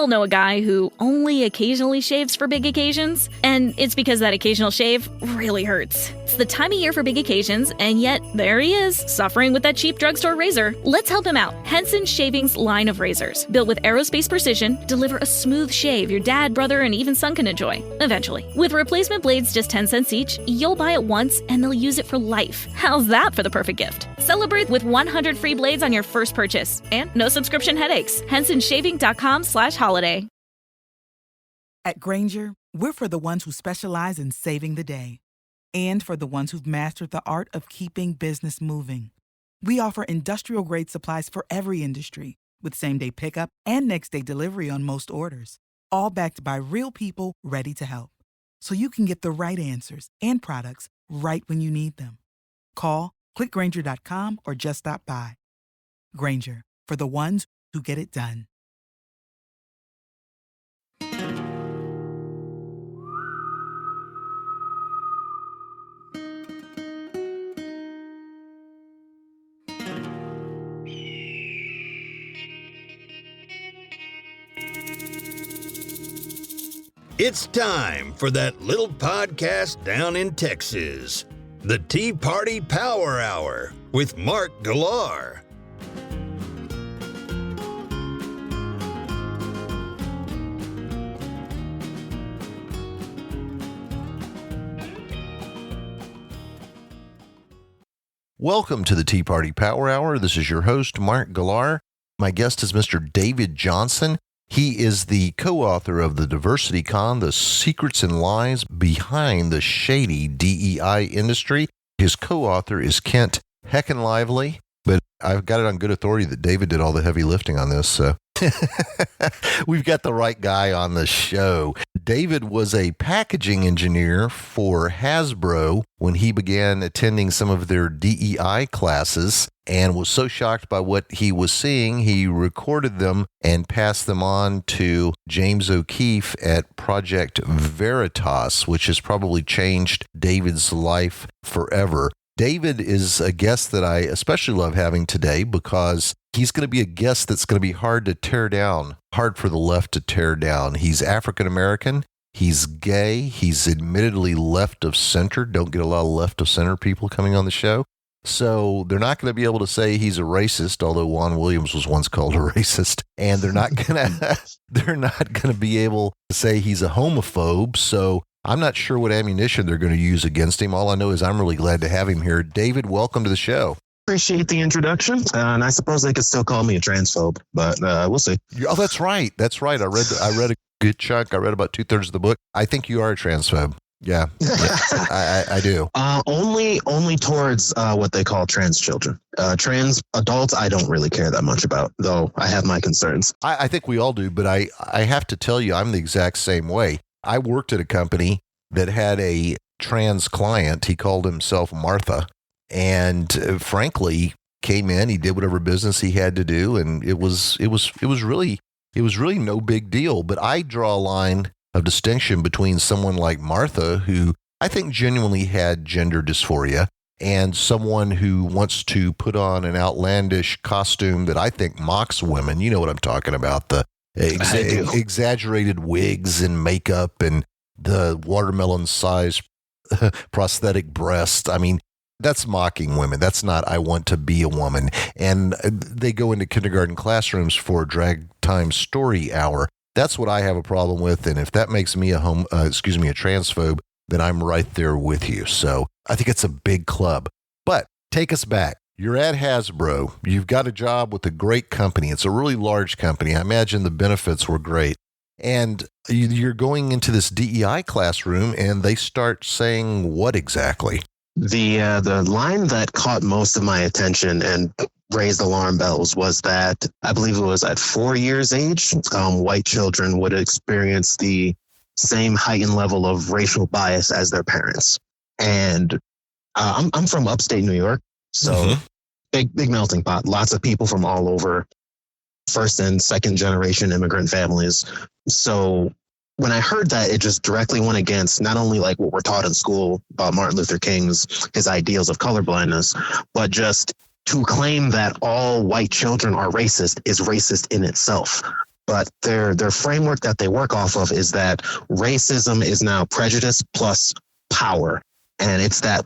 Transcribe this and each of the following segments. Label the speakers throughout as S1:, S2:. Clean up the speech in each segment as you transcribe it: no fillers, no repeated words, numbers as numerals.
S1: all know a guy who only occasionally shaves for big occasions, and it's because that occasional shave really hurts. It's the time of year for big occasions, and yet there he is, suffering with that cheap drugstore razor. Let's help him out. Henson Shaving's line of razors, built with aerospace precision, deliver a smooth shave your dad, brother, and even son can enjoy, eventually. With replacement blades just 10 cents each, you'll buy it once and they'll use it for life. How's that for the perfect gift? Celebrate with 100 free blades on your first purchase, and no subscription headaches. HensonShaving.com/holiday.
S2: At Grainger, we're for the ones who specialize in saving the day, and for the ones who've mastered the art of keeping business moving. We offer industrial-grade supplies for every industry, with same-day pickup and next-day delivery on most orders, all backed by real people ready to help. So you can get the right answers and products right when you need them. Call, click Grainger.com, or just stop by. Grainger, for the ones who get it done.
S3: It's time for that little podcast down in Texas, the Tea Party Power Hour with Mark Galar.
S4: Welcome to the Tea Party Power Hour. This is your host, Mark Galar. My guest is Mr. David Johnson. He is the co-author of the Diversity Con, The Secrets and Lies Behind the Shady DEI Industry. His co-author is Kent Heckenlively, but I've got it on good authority that David did all the heavy lifting on this, so we've got the right guy on the show. David was a packaging engineer for Hasbro when he began attending some of their DEI classes and was so shocked by what he was seeing, he recorded them and passed them on to James O'Keefe at Project Veritas, which has probably changed David's life forever. David is a guest that I especially love having today because he's going to be a guest that's going to be hard to tear down, hard for the left to tear down. He's African American. He's gay. He's admittedly left of center. Don't get a lot of left of center people coming on the show. So they're not going to be able to say he's a racist, although Juan Williams was once called a racist. And they're not going to be able to say he's a homophobe. So I'm not sure what ammunition they're going to use against him. All I know is I'm really glad to have him here. David, welcome to the show.
S5: Appreciate the introduction, and I suppose they could still call me a transphobe, but we'll see.
S4: Oh, that's right. That's right. I read a good chunk. I read about 2/3 of the book. I think you are a transphobe. Yeah, I do.
S5: Only towards what they call trans children. Trans adults, I don't really care that much about, though I have my concerns.
S4: I think we all do, but I have to tell you, I'm the exact same way. I worked at a company that had a trans client. He called himself Martha, and frankly, came in. He did whatever business he had to do, and it was really no big deal. But I draw a line of distinction between someone like Martha, who I think genuinely had gender dysphoria, and someone who wants to put on an outlandish costume that I think mocks women. You know what I'm talking about, the exaggerated wigs and makeup and the watermelon-sized prosthetic breast. I mean, that's mocking women. That's not, I want to be a woman. And they go into kindergarten classrooms for drag time story hour. That's what I have a problem with. And if that makes me a transphobe, then I'm right there with you. So I think it's a big club. But take us back. You're at Hasbro. You've got a job with a great company. It's a really large company. I imagine the benefits were great. And you're going into this DEI classroom, and they start saying what exactly?
S5: The line that caught most of my attention and raised alarm bells was that I believe it was at 4 years age, white children would experience the same heightened level of racial bias as their parents. And I'm from upstate New York, so big melting pot. Lots of people from all over, first and second generation immigrant families. So when I heard that, it just directly went against not only like what we're taught in school about Martin Luther King's, his ideals of colorblindness, but just to claim that all white children are racist is racist in itself. but their framework that they work off of is that racism is now prejudice plus power. And it's that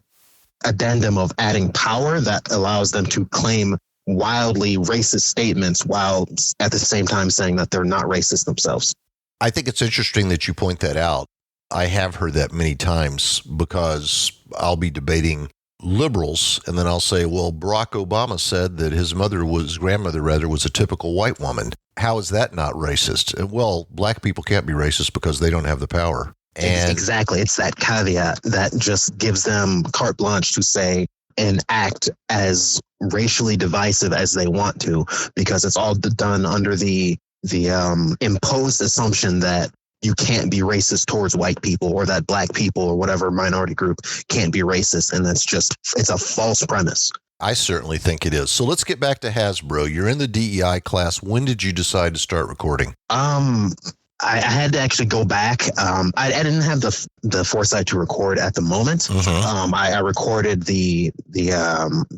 S5: addendum of adding power that allows them to claim wildly racist statements while at the same time saying that they're not racist themselves.
S4: I think it's interesting that you point that out. I have heard that many times because I'll be debating liberals and then I'll say, well, Barack Obama said that his grandmother was a typical white woman. How is that not racist? Well, black people can't be racist because they don't have the power. And
S5: exactly. It's that caveat that just gives them carte blanche to say and act as racially divisive as they want to, because it's all done under the imposed assumption that you can't be racist towards white people, or that black people or whatever minority group can't be racist. And it's a false premise.
S4: I certainly think it is. So let's get back to Hasbro. You're in the DEI class. When did you decide to start recording?
S5: I had to actually go back. I didn't have the foresight to record at the moment. I recorded they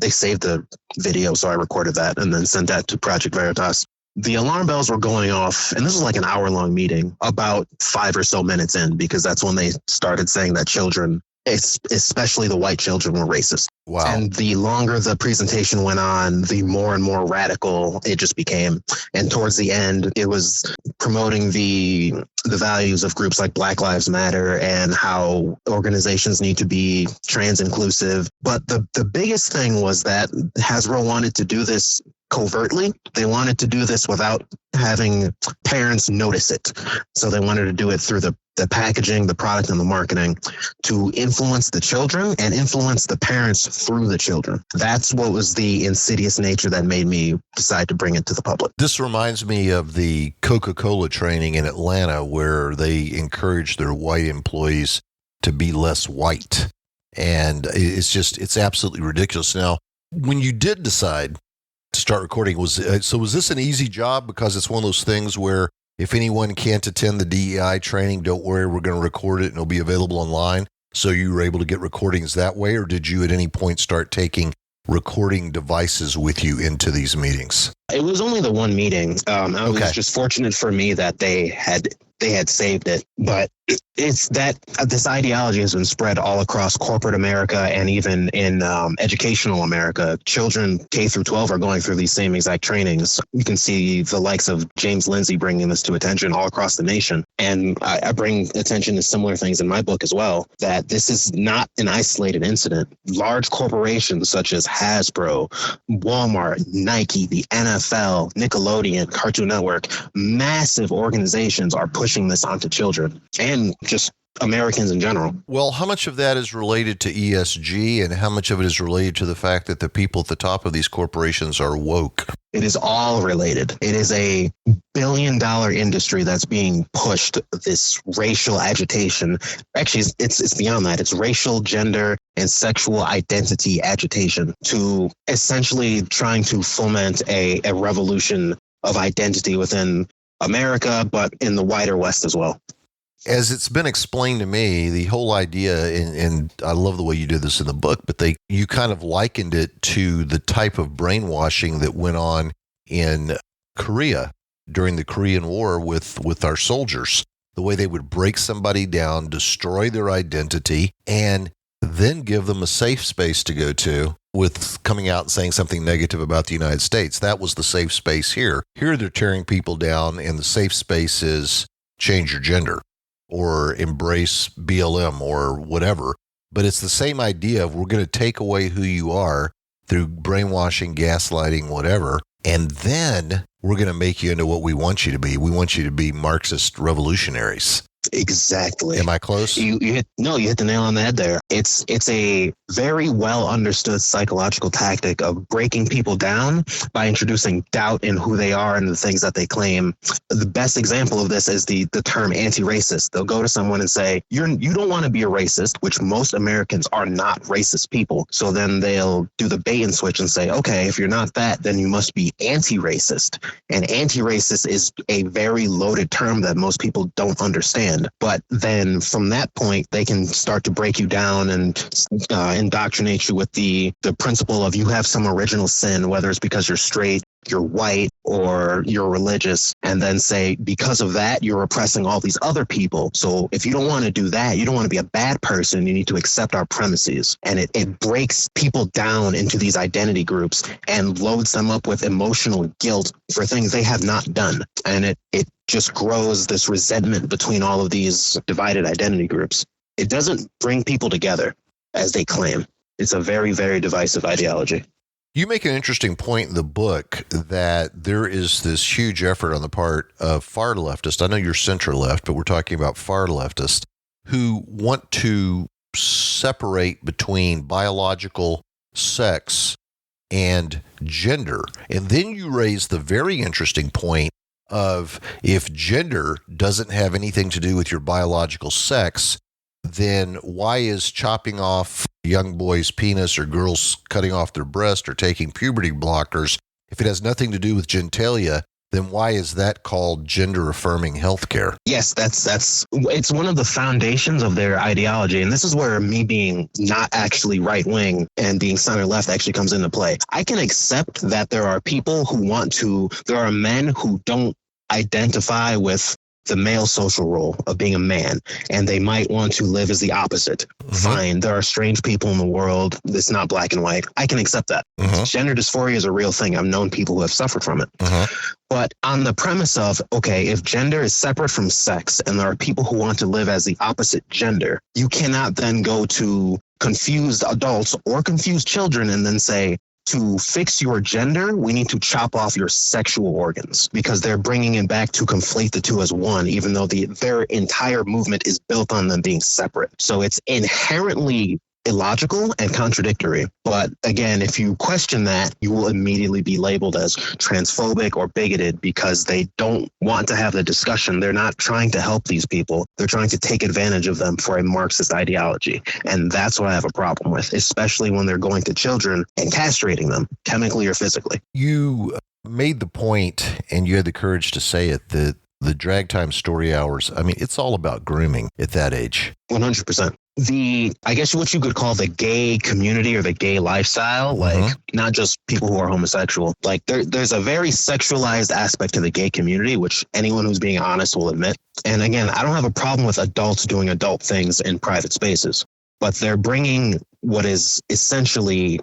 S5: saved the video, so I recorded that and then sent that to Project Veritas. The alarm bells were going off, and this was like an hour-long meeting, about 5 or so minutes in, because that's when they started saying that children, especially the white children, were racist.
S4: Wow.
S5: And the longer the presentation went on, the more and more radical it just became. And towards the end, it was promoting the values of groups like Black Lives Matter and how organizations need to be trans inclusive. But the biggest thing was that Hasbro wanted to do this covertly. They wanted to do this without having parents notice it. So they wanted to do it through the packaging, the product, and the marketing to influence the children and influence the parents through the children. That's what was the insidious nature that made me decide to bring it to the public.
S4: This reminds me of the Coca-Cola training in Atlanta, where they encouraged their white employees to be less white. And it's absolutely ridiculous. Now, when you did decide to start recording, was this an easy job? Because it's one of those things where if anyone can't attend the DEI training, don't worry, we're going to record it and it'll be available online. So you were able to get recordings that way, or did you at any point start taking recording devices with you into these meetings?
S5: It was only the one meeting. I was just fortunate for me that they had saved it. But it's that this ideology has been spread all across corporate America and even in educational America. Children K through 12 are going through these same exact trainings. You can see the likes of James Lindsay bringing this to attention all across the nation. And I bring attention to similar things in my book as well, that this is not an isolated incident. Large corporations such as Hasbro, Walmart, Nike, the NFL, Nickelodeon, Cartoon Network, massive organizations are pushing this onto children and just Americans in general.
S4: Well, how much of that is related to ESG and how much of it is related to the fact that the people at the top of these corporations are woke?
S5: It is all related. It is a billion-dollar industry that's being pushed, this racial agitation. Actually, it's beyond that. It's racial, gender, and sexual identity agitation to essentially trying to foment a revolution of identity within America, but in the wider West as well.
S4: As it's been explained to me, the whole idea, and I love the way you did this in the book, but you kind of likened it to the type of brainwashing that went on in Korea during the Korean War with our soldiers. The way they would break somebody down, destroy their identity, and then give them a safe space to go to with coming out and saying something negative about the United States. That was the safe space here. Here they're tearing people down, and the safe space is change your gender or embrace BLM or whatever. But it's the same idea of we're going to take away who you are through brainwashing, gaslighting, whatever, and then we're going to make you into what we want you to be. We want you to be Marxist revolutionaries.
S5: Exactly.
S4: Am I close?
S5: You hit the nail on the head there. It's a very well understood psychological tactic of breaking people down by introducing doubt in who they are and the things that they claim. The best example of this is the term anti-racist. They'll go to someone and say, you don't want to be a racist, which most Americans are not racist people. So then they'll do the bait and switch and say, okay, if you're not that, then you must be anti-racist. And anti-racist is a very loaded term that most people don't understand. But then from that point, they can start to break you down and indoctrinate you with the principle of you have some original sin, whether it's because you're straight, you're white or you're religious, and then say, because of that, you're oppressing all these other people. So if you don't want to do that, you don't want to be a bad person, you need to accept our premises. And it breaks people down into these identity groups and loads them up with emotional guilt for things they have not done. And it just grows this resentment between all of these divided identity groups. It doesn't bring people together, as they claim. It's a very, very divisive ideology.
S4: You make an interesting point in the book that there is this huge effort on the part of far leftists. I know you're center left, but we're talking about far leftists who want to separate between biological sex and gender. And then you raise the very interesting point of if gender doesn't have anything to do with your biological sex, then why is chopping off a young boy's penis or girls cutting off their breast or taking puberty blockers, if it has nothing to do with genitalia, then why is that called gender-affirming healthcare?
S5: Yes, it's one of the foundations of their ideology. And this is where me being not actually right-wing and being center-left actually comes into play. I can accept that there are there are men who don't identify with the male social role of being a man, and they might want to live as the opposite. Mm-hmm. Fine. There are strange people in the world. It's not black and white. I can accept that. Mm-hmm. Gender dysphoria is a real thing. I've known people who have suffered from it. Mm-hmm. But on the premise of, okay, if gender is separate from sex and there are people who want to live as the opposite gender, you cannot then go to confused adults or confused children and then say, to fix your gender, we need to chop off your sexual organs, because they're bringing it back to conflate the two as one, even though their entire movement is built on them being separate. So it's inherently illogical and contradictory. But again, if you question that, you will immediately be labeled as transphobic or bigoted because they don't want to have the discussion. They're not trying to help these people. They're trying to take advantage of them for a Marxist ideology. And that's what I have a problem with, especially when they're going to children and castrating them chemically or physically.
S4: You made the point, and you had the courage to say it, that the drag time story hours, I mean, it's all about grooming at that age.
S5: 100%. I guess what you could call the gay community or the gay lifestyle, like not just people who are homosexual, like there's a very sexualized aspect to the gay community, which anyone who's being honest will admit. And again, I don't have a problem with adults doing adult things in private spaces, but they're bringing what is essentially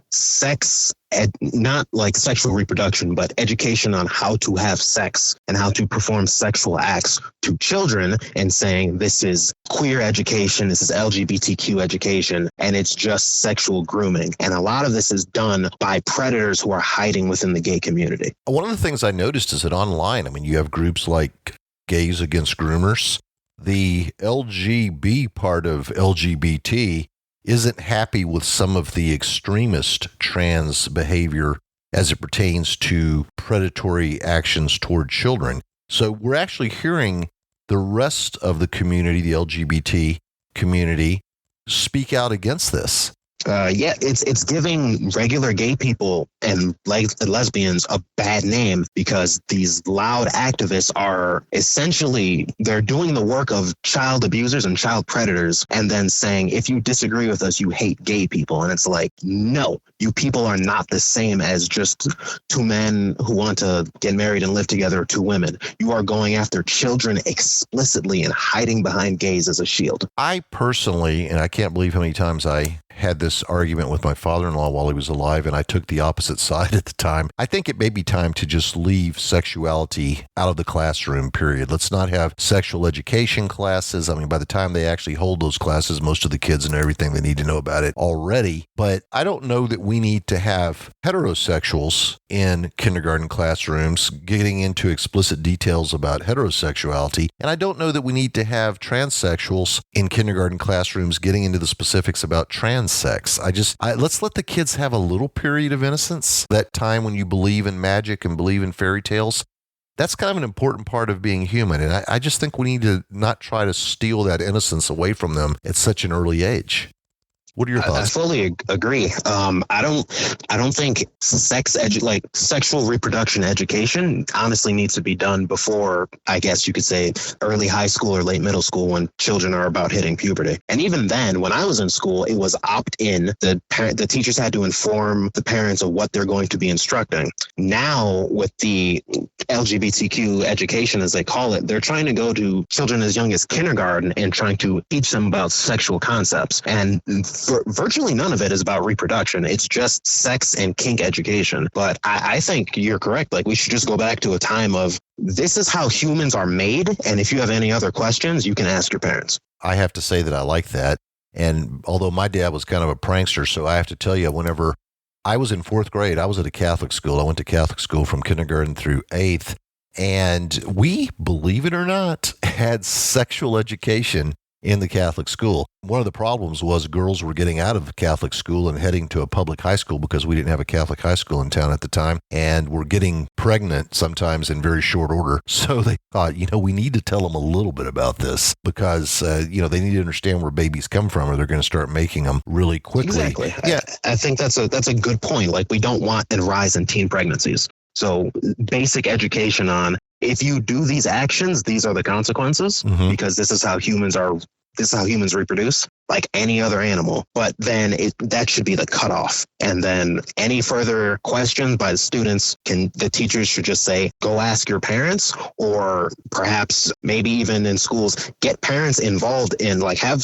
S5: not like sexual reproduction, but education on how to have sex and how to perform sexual acts to children, and saying this is queer education, this is LGBTQ education, and it's just sexual grooming. And a lot of this is done by predators who are hiding within the gay community.
S4: One of the things I noticed is that online, I mean, you have groups like Gays Against Groomers. The LGB part of LGBT isn't happy with some of the extremist trans behavior as it pertains to predatory actions toward children. So we're actually hearing the rest of the community, the LGBT community, speak out against this.
S5: It's giving regular gay people and lesbians a bad name, because these loud activists are essentially, they're doing the work of child abusers and child predators, and then saying, if you disagree with us, you hate gay people. And it's like, no, you people are not the same as just two men who want to get married and live together, or two women. You are going after children explicitly and hiding behind gays as a shield.
S4: I personally, and I can't believe how many times I had this argument with my father-in-law while he was alive, and I took the opposite side at the time. I think it may be time to just leave sexuality out of the classroom, period. Let's not have sexual education classes. I mean, by the time they actually hold those classes, most of the kids know everything they need to know about it already. But I don't know that we need to have heterosexuals in kindergarten classrooms getting into explicit details about heterosexuality. And I don't know that we need to have transsexuals in kindergarten classrooms getting into the specifics about trans sex. Let's let the kids have a little period of innocence, that time when you believe in magic and believe in fairy tales. That's kind of an important part of being human. And I just think we need to not try to steal that innocence away from them at such an early age. What are your
S5: I
S4: thoughts?
S5: fully agree. I don't think sexual reproduction education honestly needs to be done before, I guess you could say, early high school or late middle school when children are about hitting puberty. And even then, when I was in school, it was opt-in. The teachers had to inform the parents of what they're going to be instructing. Now, with the LGBTQ education, as they call it, they're trying to go to children as young as kindergarten and trying to teach them about sexual concepts. And virtually none of it is about reproduction. It's just sex and kink education. But I think you're correct. Like, we should just go back to a time of, this is how humans are made. And if you have any other questions, you can ask your parents.
S4: I have to say that I like that. And although my dad was kind of a prankster, so I have to tell you, whenever I was in fourth grade, I was at a Catholic school. I went to Catholic school from kindergarten through eighth. And we, believe it or not, had sexual education in the Catholic school. One of the problems was girls were getting out of Catholic school and heading to a public high school because we didn't have a Catholic high school in town at the time, and were getting pregnant sometimes in very short order. So they thought, we need to tell them a little bit about this because, they need to understand where babies come from or they're going to start making them really quickly.
S5: Exactly.
S4: Yeah.
S5: I think that's a good point. Like, we don't want a rise in teen pregnancies. So basic education on, if you do these actions, these are the consequences, because this is how humans reproduce, like any other animal. But then that should be the cutoff. And then any further questions by the students, the teachers should just say, go ask your parents, or perhaps maybe even in schools, get parents involved in, like, have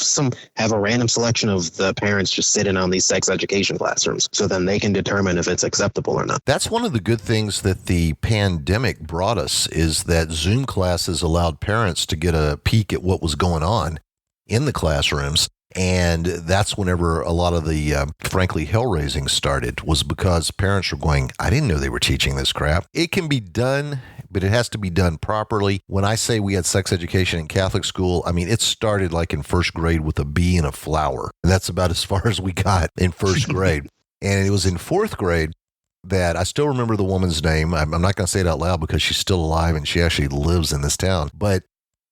S5: a random selection of the parents just sit in on these sex education classrooms, so then they can determine if it's acceptable or not.
S4: That's one of the good things that the pandemic brought us, is that Zoom classes allowed parents to get a peek at what was going on in the classrooms. And that's whenever a lot of the, frankly, hell-raising started, was because parents were going, I didn't know they were teaching this crap. It can be done, but it has to be done properly. When I say we had sex education in Catholic school, I mean, it started like in first grade with a bee and a flower. And that's about as far as we got in first grade. And it was in fourth grade that I still remember the woman's name. I'm not going to say it out loud because she's still alive and she actually lives in this town. But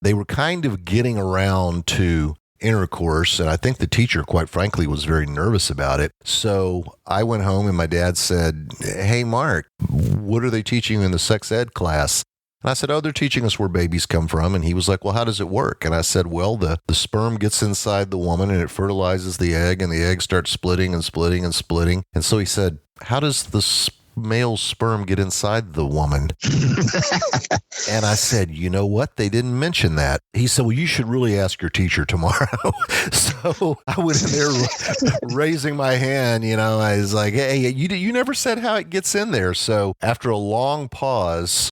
S4: they were kind of getting around to intercourse, and I think the teacher, quite frankly, was very nervous about it. So I went home and my dad said, hey, Mark, what are they teaching you in the sex ed class? And I said, they're teaching us where babies come from. And he was like, well, how does it work? And I said, well, the sperm gets inside the woman and it fertilizes the egg, and the egg starts splitting and splitting and splitting. And so he said, how does the male sperm get inside the woman? And I said, you know what? They didn't mention that. He said, well, you should really ask your teacher tomorrow. So I went in there raising my hand, I was like, hey, you never said how it gets in there. So after a long pause,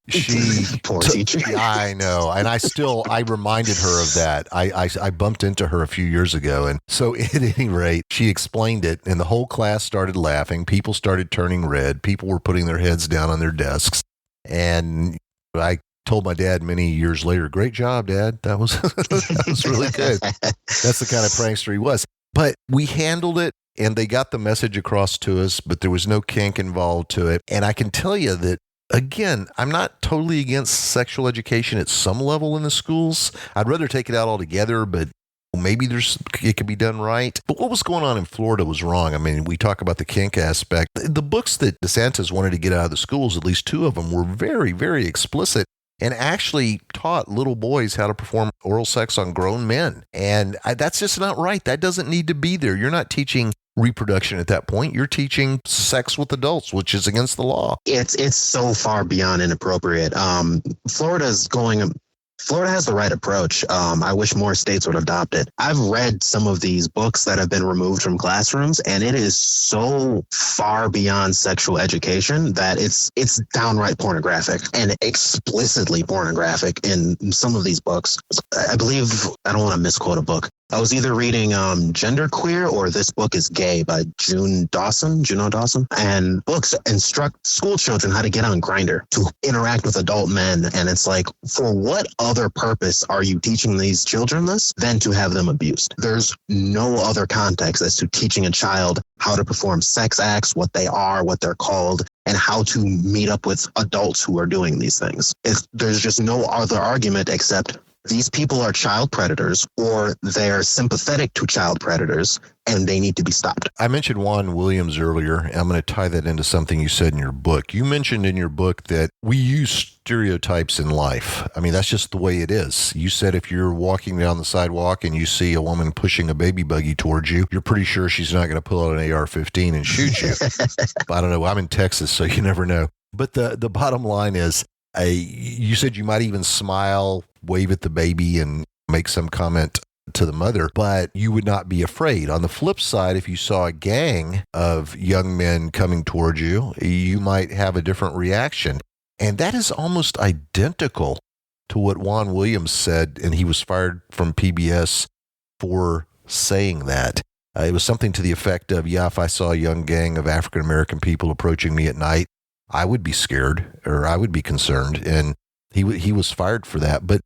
S5: Poor teacher.
S4: I know. And I reminded her of that. I bumped into her a few years ago. And so at any rate, she explained it and the whole class started laughing. People started turning red. People were putting their heads down on their desks. And I told my dad many years later, great job, Dad. That was really good. That's the kind of prankster he was. But we handled it and they got the message across to us, but there was no kink involved to it. And I can tell you that, again, I'm not totally against sexual education at some level in the schools. I'd rather take it out altogether, but maybe it could be done right. But what was going on in Florida was wrong. I mean, we talk about the kink aspect. The books that DeSantis wanted to get out of the schools, at least two of them, were very, very explicit and actually taught little boys how to perform oral sex on grown men. And that's just not right. That doesn't need to be there. You're not teaching reproduction at that point. You're teaching sex with adults, which is against the law.
S5: It's so far beyond inappropriate. Florida has the right approach. I wish more states would adopt it. I've read some of these books that have been removed from classrooms, and it is so far beyond sexual education that it's downright pornographic and explicitly pornographic in some of these books. I believe, I don't want to misquote a book. I was either reading Genderqueer or This Book is Gay by Juno Dawson, and books instruct school children how to get on Grindr, to interact with adult men. And it's like, for what other purpose are you teaching these children this than to have them abused? There's no other context as to teaching a child how to perform sex acts, what they are, what they're called, and how to meet up with adults who are doing these things. There's just no other argument except these people are child predators or they're sympathetic to child predators and they need to be stopped.
S4: I mentioned Juan Williams earlier, and I'm going to tie that into something you said in your book. You mentioned in your book that we use stereotypes in life. I mean, that's just the way it is. You said if you're walking down the sidewalk and you see a woman pushing a baby buggy towards you, you're pretty sure she's not going to pull out an AR-15 and shoot you. I don't know. I'm in Texas, so you never know. But the bottom line is, you said you might even smile, wave at the baby, and make some comment to the mother, but you would not be afraid. On the flip side, if you saw a gang of young men coming towards you, you might have a different reaction. And that is almost identical to what Juan Williams said, and he was fired from PBS for saying that. It was something to the effect of, yeah, if I saw a young gang of African-American people approaching me at night, I would be scared or I would be concerned. And he was fired for that. But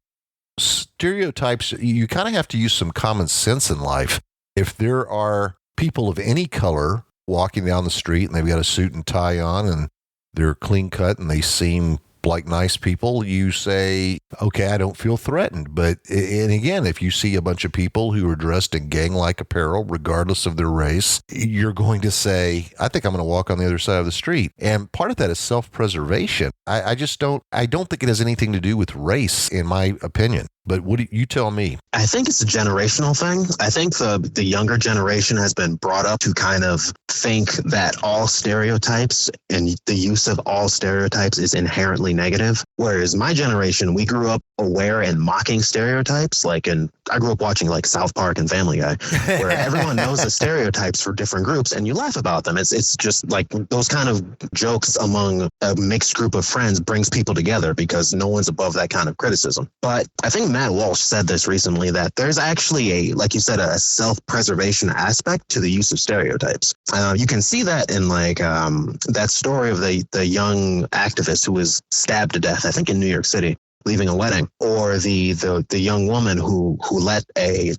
S4: stereotypes, you kind of have to use some common sense in life. If there are people of any color walking down the street and they've got a suit and tie on and they're clean cut and they seem like nice people, you say, okay, I don't feel threatened. But, and again, if you see a bunch of people who are dressed in gang-like apparel, regardless of their race, you're going to say, I think I'm going to walk on the other side of the street. And part of that is self-preservation. I don't think it has anything to do with race, in my opinion. But what do you tell me?
S5: I think it's a generational thing. I think the younger generation has been brought up to kind of think that all stereotypes and the use of all stereotypes is inherently negative. Whereas my generation, we grew up aware and mocking stereotypes. I grew up watching like South Park and Family Guy, where everyone knows the stereotypes for different groups and you laugh about them. It's just like those kind of jokes among a mixed group of friends brings people together because no one's above that kind of criticism. But I think Matt Walsh said this recently, that there's actually like you said, a self-preservation aspect to the use of stereotypes. You can see that in that story of the young activist who was stabbed to death, I think in New York City, leaving a wedding, or the young woman who let a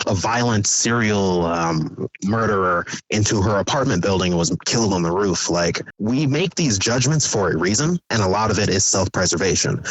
S5: violent serial murderer into her apartment building and was killed on the roof. Like, we make these judgments for a reason, and a lot of it is self-preservation.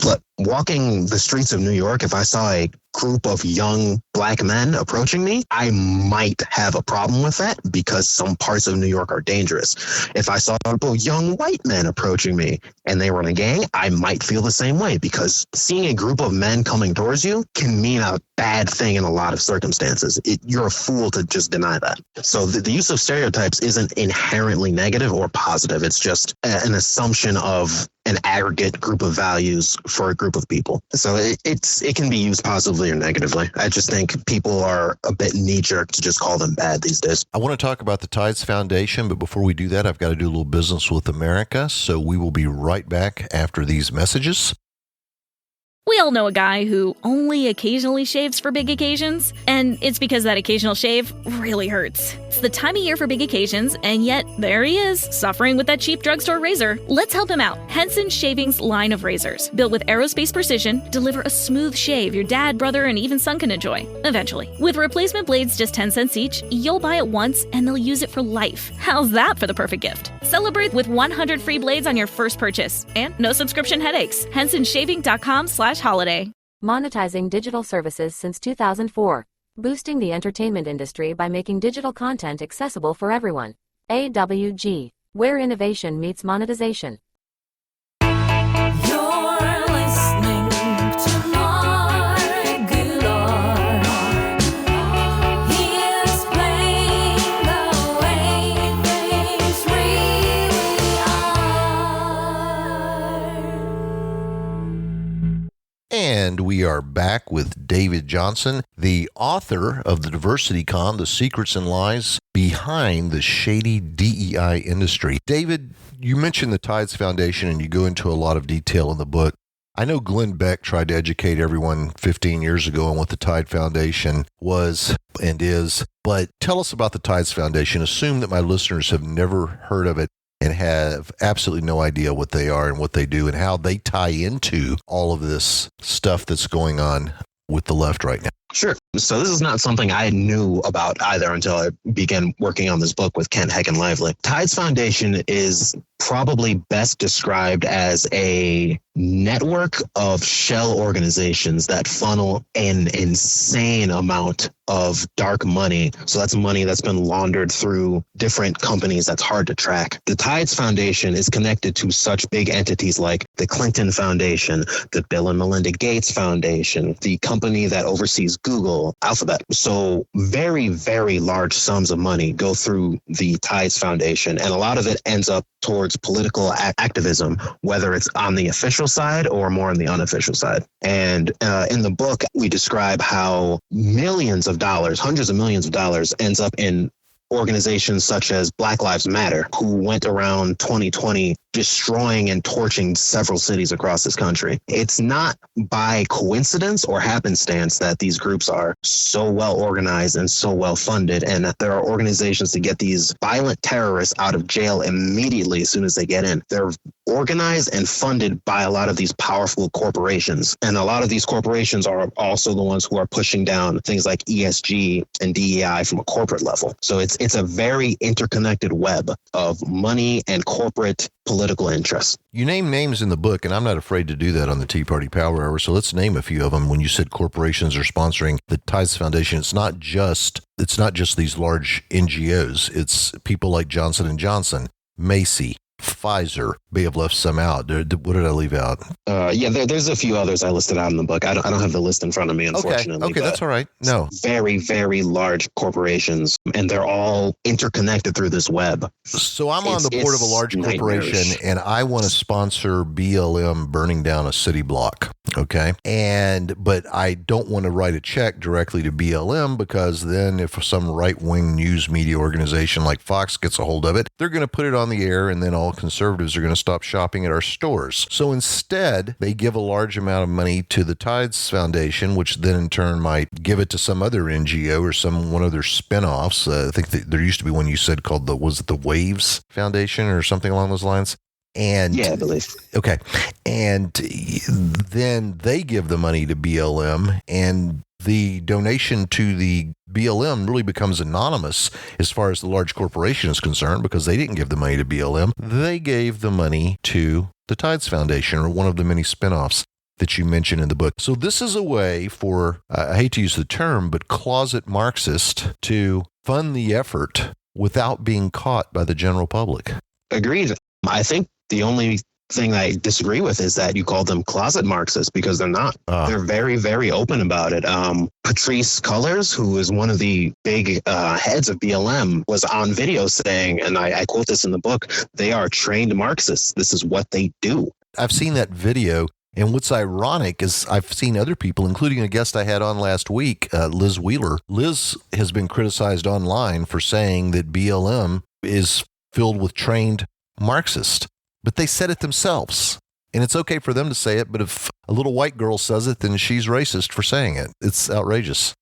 S5: But walking the streets of New York, if I saw a group of young black men approaching me, I might have a problem with that because some parts of New York are dangerous. If I saw a group of young white men approaching me and they were in a gang, I might feel the same way because seeing a group of men coming towards you can mean a bad thing in a lot of circumstances. You're a fool to just deny that. So the use of stereotypes isn't inherently negative or positive. It's just an assumption of an aggregate group of values for a group of people. So it can be used positively or negatively. I just think people are a bit knee-jerk to just call them bad these days.
S4: I want to talk about the Tides Foundation, but before we do that, I've got to do a little business with America. So we will be right back after these messages.
S1: We all know a guy who only occasionally shaves for big occasions, and it's because that occasional shave really hurts. It's the time of year for big occasions, and yet there he is, suffering with that cheap drugstore razor. Let's help him out. Henson Shaving's line of razors, built with aerospace precision, deliver a smooth shave your dad, brother, and even son can enjoy, eventually. With replacement blades just 10 cents each, you'll buy it once, and they'll use it for life. How's that for the perfect gift? Celebrate with 100 free blades on your first purchase, and no subscription headaches. HensonShaving.com/holiday.
S6: Monetizing digital services since 2004. Boosting the entertainment industry by making digital content accessible for everyone. AWG, where innovation meets monetization.
S7: You're listening to Mark Goulart. He explains the way things really are.
S4: And we are back with David Johnson, the author of the Diversity Con, The Secrets and Lies Behind the Shady DEI Industry. David, you mentioned the Tides Foundation and you go into a lot of detail in the book. I know Glenn Beck tried to educate everyone 15 years ago on what the Tide Foundation was and is, but tell us about the Tides Foundation. Assume that my listeners have never heard of it and have absolutely no idea what they are and what they do and how they tie into all of this stuff that's going on with the left right now.
S5: Sure. So this is not something I knew about either until I began working on this book with Kent Heckenlively. Tides Foundation is probably best described as a network of shell organizations that funnel an insane amount of dark money. So that's money that's been laundered through different companies that's hard to track. The Tides Foundation is connected to such big entities like the Clinton Foundation, the Bill and Melinda Gates Foundation, the company that oversees Google, Alphabet. So very, very large sums of money go through the Tides Foundation, and a lot of it ends up towards political activism, whether it's on the official side or more on the unofficial side. And in the book, we describe how millions of dollars, hundreds of millions of dollars, ends up in organizations such as Black Lives Matter, who went around 2020 destroying and torching several cities across this country. It's not by coincidence or happenstance that these groups are so well organized and so well funded, and that there are organizations to get these violent terrorists out of jail immediately as soon as they get in. They're organized and funded by a lot of these powerful corporations. And a lot of these corporations are also the ones who are pushing down things like ESG and DEI from a corporate level. So it's a very interconnected web of money and corporate political interests.
S4: You name names in the book, and I'm not afraid to do that on the Tea Party Power Hour. So let's name a few of them. When you said corporations are sponsoring the Tides Foundation, it's not just these large NGOs. It's people like Johnson & Johnson, Macy, Pfizer. May have left some out. What did I leave out?
S5: There's a few others I listed out in the book. I don't have the list in front of me, unfortunately.
S4: Okay, that's all right. No.
S5: Very, very large corporations, and they're all interconnected through this web.
S4: So I'm on the board of a large corporation, and I want to sponsor BLM burning down a city block. Okay. But I don't want to write a check directly to BLM, because then if some right-wing news media organization like Fox gets a hold of it, they're going to put it on the air, and then all conservatives are going to stop shopping at our stores. So instead, they give a large amount of money to the Tides Foundation, which then in turn might give it to some other NGO or one of their spinoffs. I think there used to be one you said called the Waves Foundation or something along those lines. And
S5: yeah, I believe.
S4: Okay. And then they give the money to BLM, and the donation to the BLM really becomes anonymous as far as the large corporation is concerned, because they didn't give the money to BLM. They gave the money to the Tides Foundation, or one of the many spinoffs that you mentioned in the book. So this is a way for, I hate to use the term, but closet Marxist to fund the effort without being caught by the general public.
S5: Agreed. I think the only thing I disagree with is that you call them closet Marxists, because they're not. They're very, very open about it. Patrice Cullors, who is one of the big heads of BLM, was on video saying, and I quote this in the book, they are trained Marxists. This is what they do.
S4: I've seen that video. And what's ironic is I've seen other people, including a guest I had on last week, Liz Wheeler. Liz has been criticized online for saying that BLM is filled with trained Marxists. But they said it themselves. And it's okay for them to say it, but if a little white girl says it, then she's racist for saying it. It's outrageous.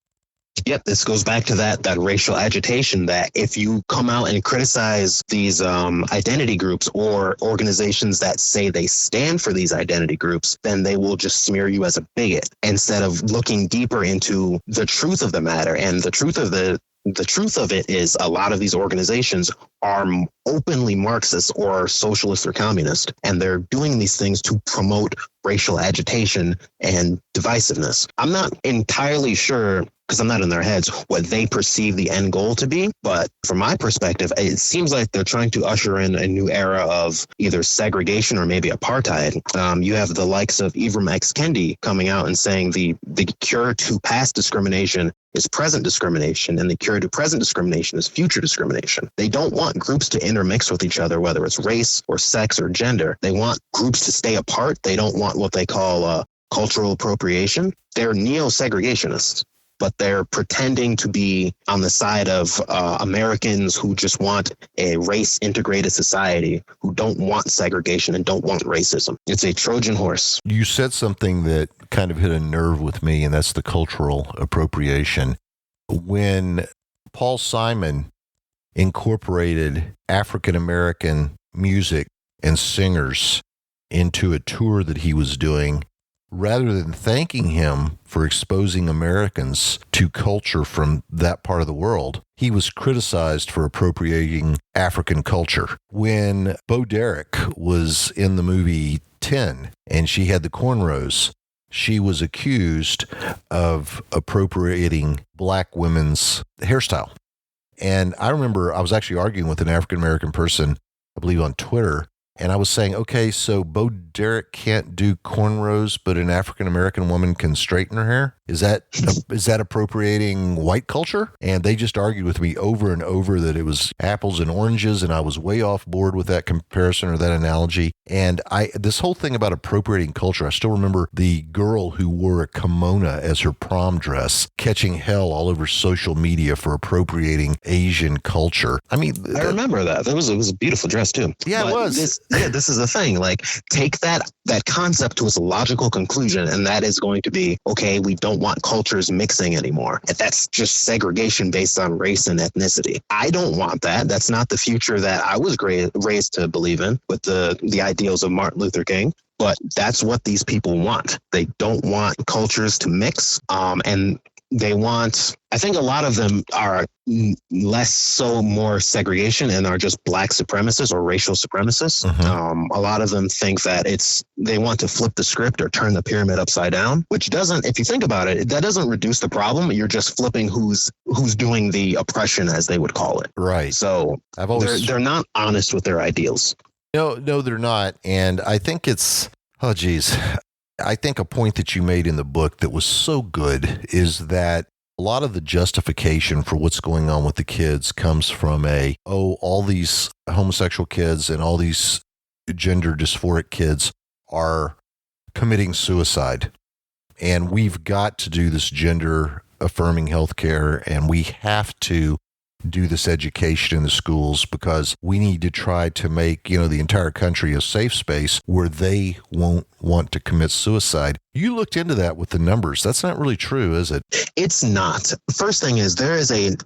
S5: Yep, this goes back to that racial agitation, that if you come out and criticize these identity groups or organizations that say they stand for these identity groups, then they will just smear you as a bigot, instead of looking deeper into the truth of the matter. And the truth of it is a lot of these organizations are openly Marxist or socialist or communist, and they're doing these things to promote racial agitation and divisiveness. I'm not entirely sure, because I'm not in their heads, what they perceive the end goal to be. But from my perspective, it seems like they're trying to usher in a new era of either segregation or maybe apartheid. You have the likes of Ibram X. Kendi coming out and saying the cure to past discrimination is present discrimination, and the cure to present discrimination is future discrimination. They don't want groups to intermix with each other, whether it's race or sex or gender. They want groups to stay apart. They don't want what they call cultural appropriation. They're neo-segregationists, but they're pretending to be on the side of Americans who just want a race-integrated society, who don't want segregation and don't want racism. It's a Trojan horse.
S4: You said something that kind of hit a nerve with me, and that's the cultural appropriation. When Paul Simon incorporated African-American music and singers into a tour that he was doing, rather than thanking him for exposing Americans to culture from that part of the world, he was criticized for appropriating African culture. When Bo Derek was in the movie 10 and she had the cornrows, she was accused of appropriating black women's hairstyle. And I remember I was actually arguing with an African American person, I believe on Twitter, and I was saying, okay, so Bo Derek can't do cornrows, but an African American woman can straighten her hair. Is that appropriating white culture? And they just argued with me over and over that it was apples and oranges, and I was way off board with that comparison or that analogy. And this whole thing about appropriating culture, I still remember the girl who wore a kimono as her prom dress catching hell all over social media for appropriating Asian culture. I mean,
S5: I remember that. It was a beautiful dress too.
S4: Yeah,
S5: but
S4: it was.
S5: This is the thing. Like, take that concept to its logical conclusion, and that is going to be, okay, we don't want cultures mixing anymore. And that's just segregation based on race and ethnicity. I don't want that. That's not the future that I was raised to believe in with the ideals of Martin Luther King. But that's what these people want. They don't want cultures to mix. And they want, I think a lot of them are less so more segregation and are just black supremacists or racial supremacists. A lot of them think that they want to flip the script or turn the pyramid upside down, which doesn't, if you think about it, that doesn't reduce the problem. You're just flipping who's doing the oppression, as they would call it.
S4: Right.
S5: So they're not honest with their ideals.
S4: No, they're not. And I think I think a point that you made in the book that was so good is that a lot of the justification for what's going on with the kids comes from all these homosexual kids and all these gender dysphoric kids are committing suicide. And we've got to do this gender affirming healthcare, and we have to do this education in the schools because we need to try to make, the entire country a safe space where they won't want to commit suicide. You looked into that with the numbers. That's not really true, is it?
S5: It's not. First thing is there is a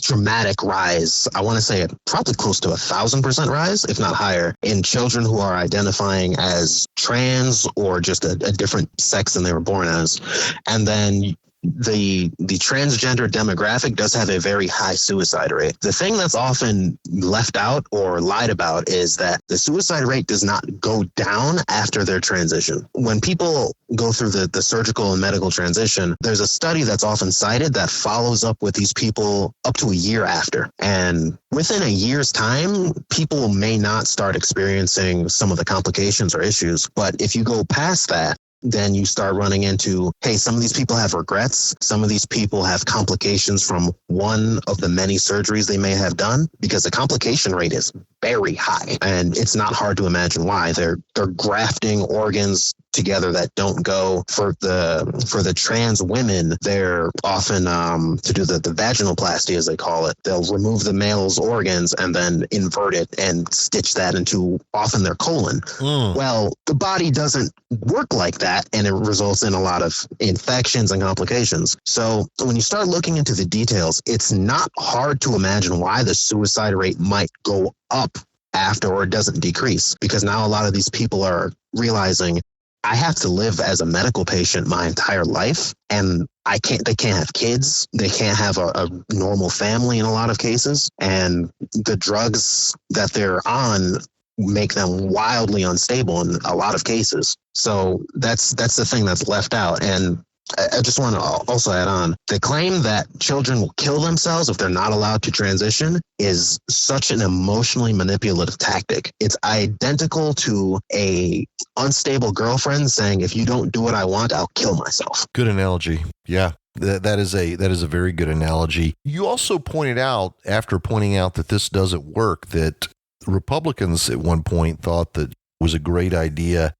S5: dramatic rise. I want to say probably close to 1,000% rise, if not higher, in children who are identifying as trans or just a different sex than they were born as. And then the transgender demographic does have a very high suicide rate. The thing that's often left out or lied about is that the suicide rate does not go down after their transition. When people go through the surgical and medical transition, there's a study that's often cited that follows up with these people up to a year after. And within a year's time, people may not start experiencing some of the complications or issues. But if you go past that, then you start running into, hey, some of these people have regrets. Some of these people have complications from one of the many surgeries they may have done, because the complication rate is very high. And it's not hard to imagine why. They're grafting organs together that don't go. For the trans women, they're often to do the vaginoplasty, as they call it. They'll remove the male's organs and then invert it and stitch that into often their colon. Well, the body doesn't work like that, and it results in a lot of infections and complications. So when you start looking into the details, it's not hard to imagine why the suicide rate might go up after, or it doesn't decrease, because now a lot of these people are realizing, I have to live as a medical patient my entire life, and they can't have kids. They can't have a normal family in a lot of cases. And the drugs that they're on make them wildly unstable in a lot of cases. So that's the thing that's left out. And I just want to also add on, the claim that children will kill themselves if they're not allowed to transition is such an emotionally manipulative tactic. It's identical to a unstable girlfriend saying, if you don't do what I want, I'll kill myself.
S4: Good analogy. Yeah. That is a very good analogy. You also pointed out, after pointing out that this doesn't work, that Republicans at one point thought that it was a great idea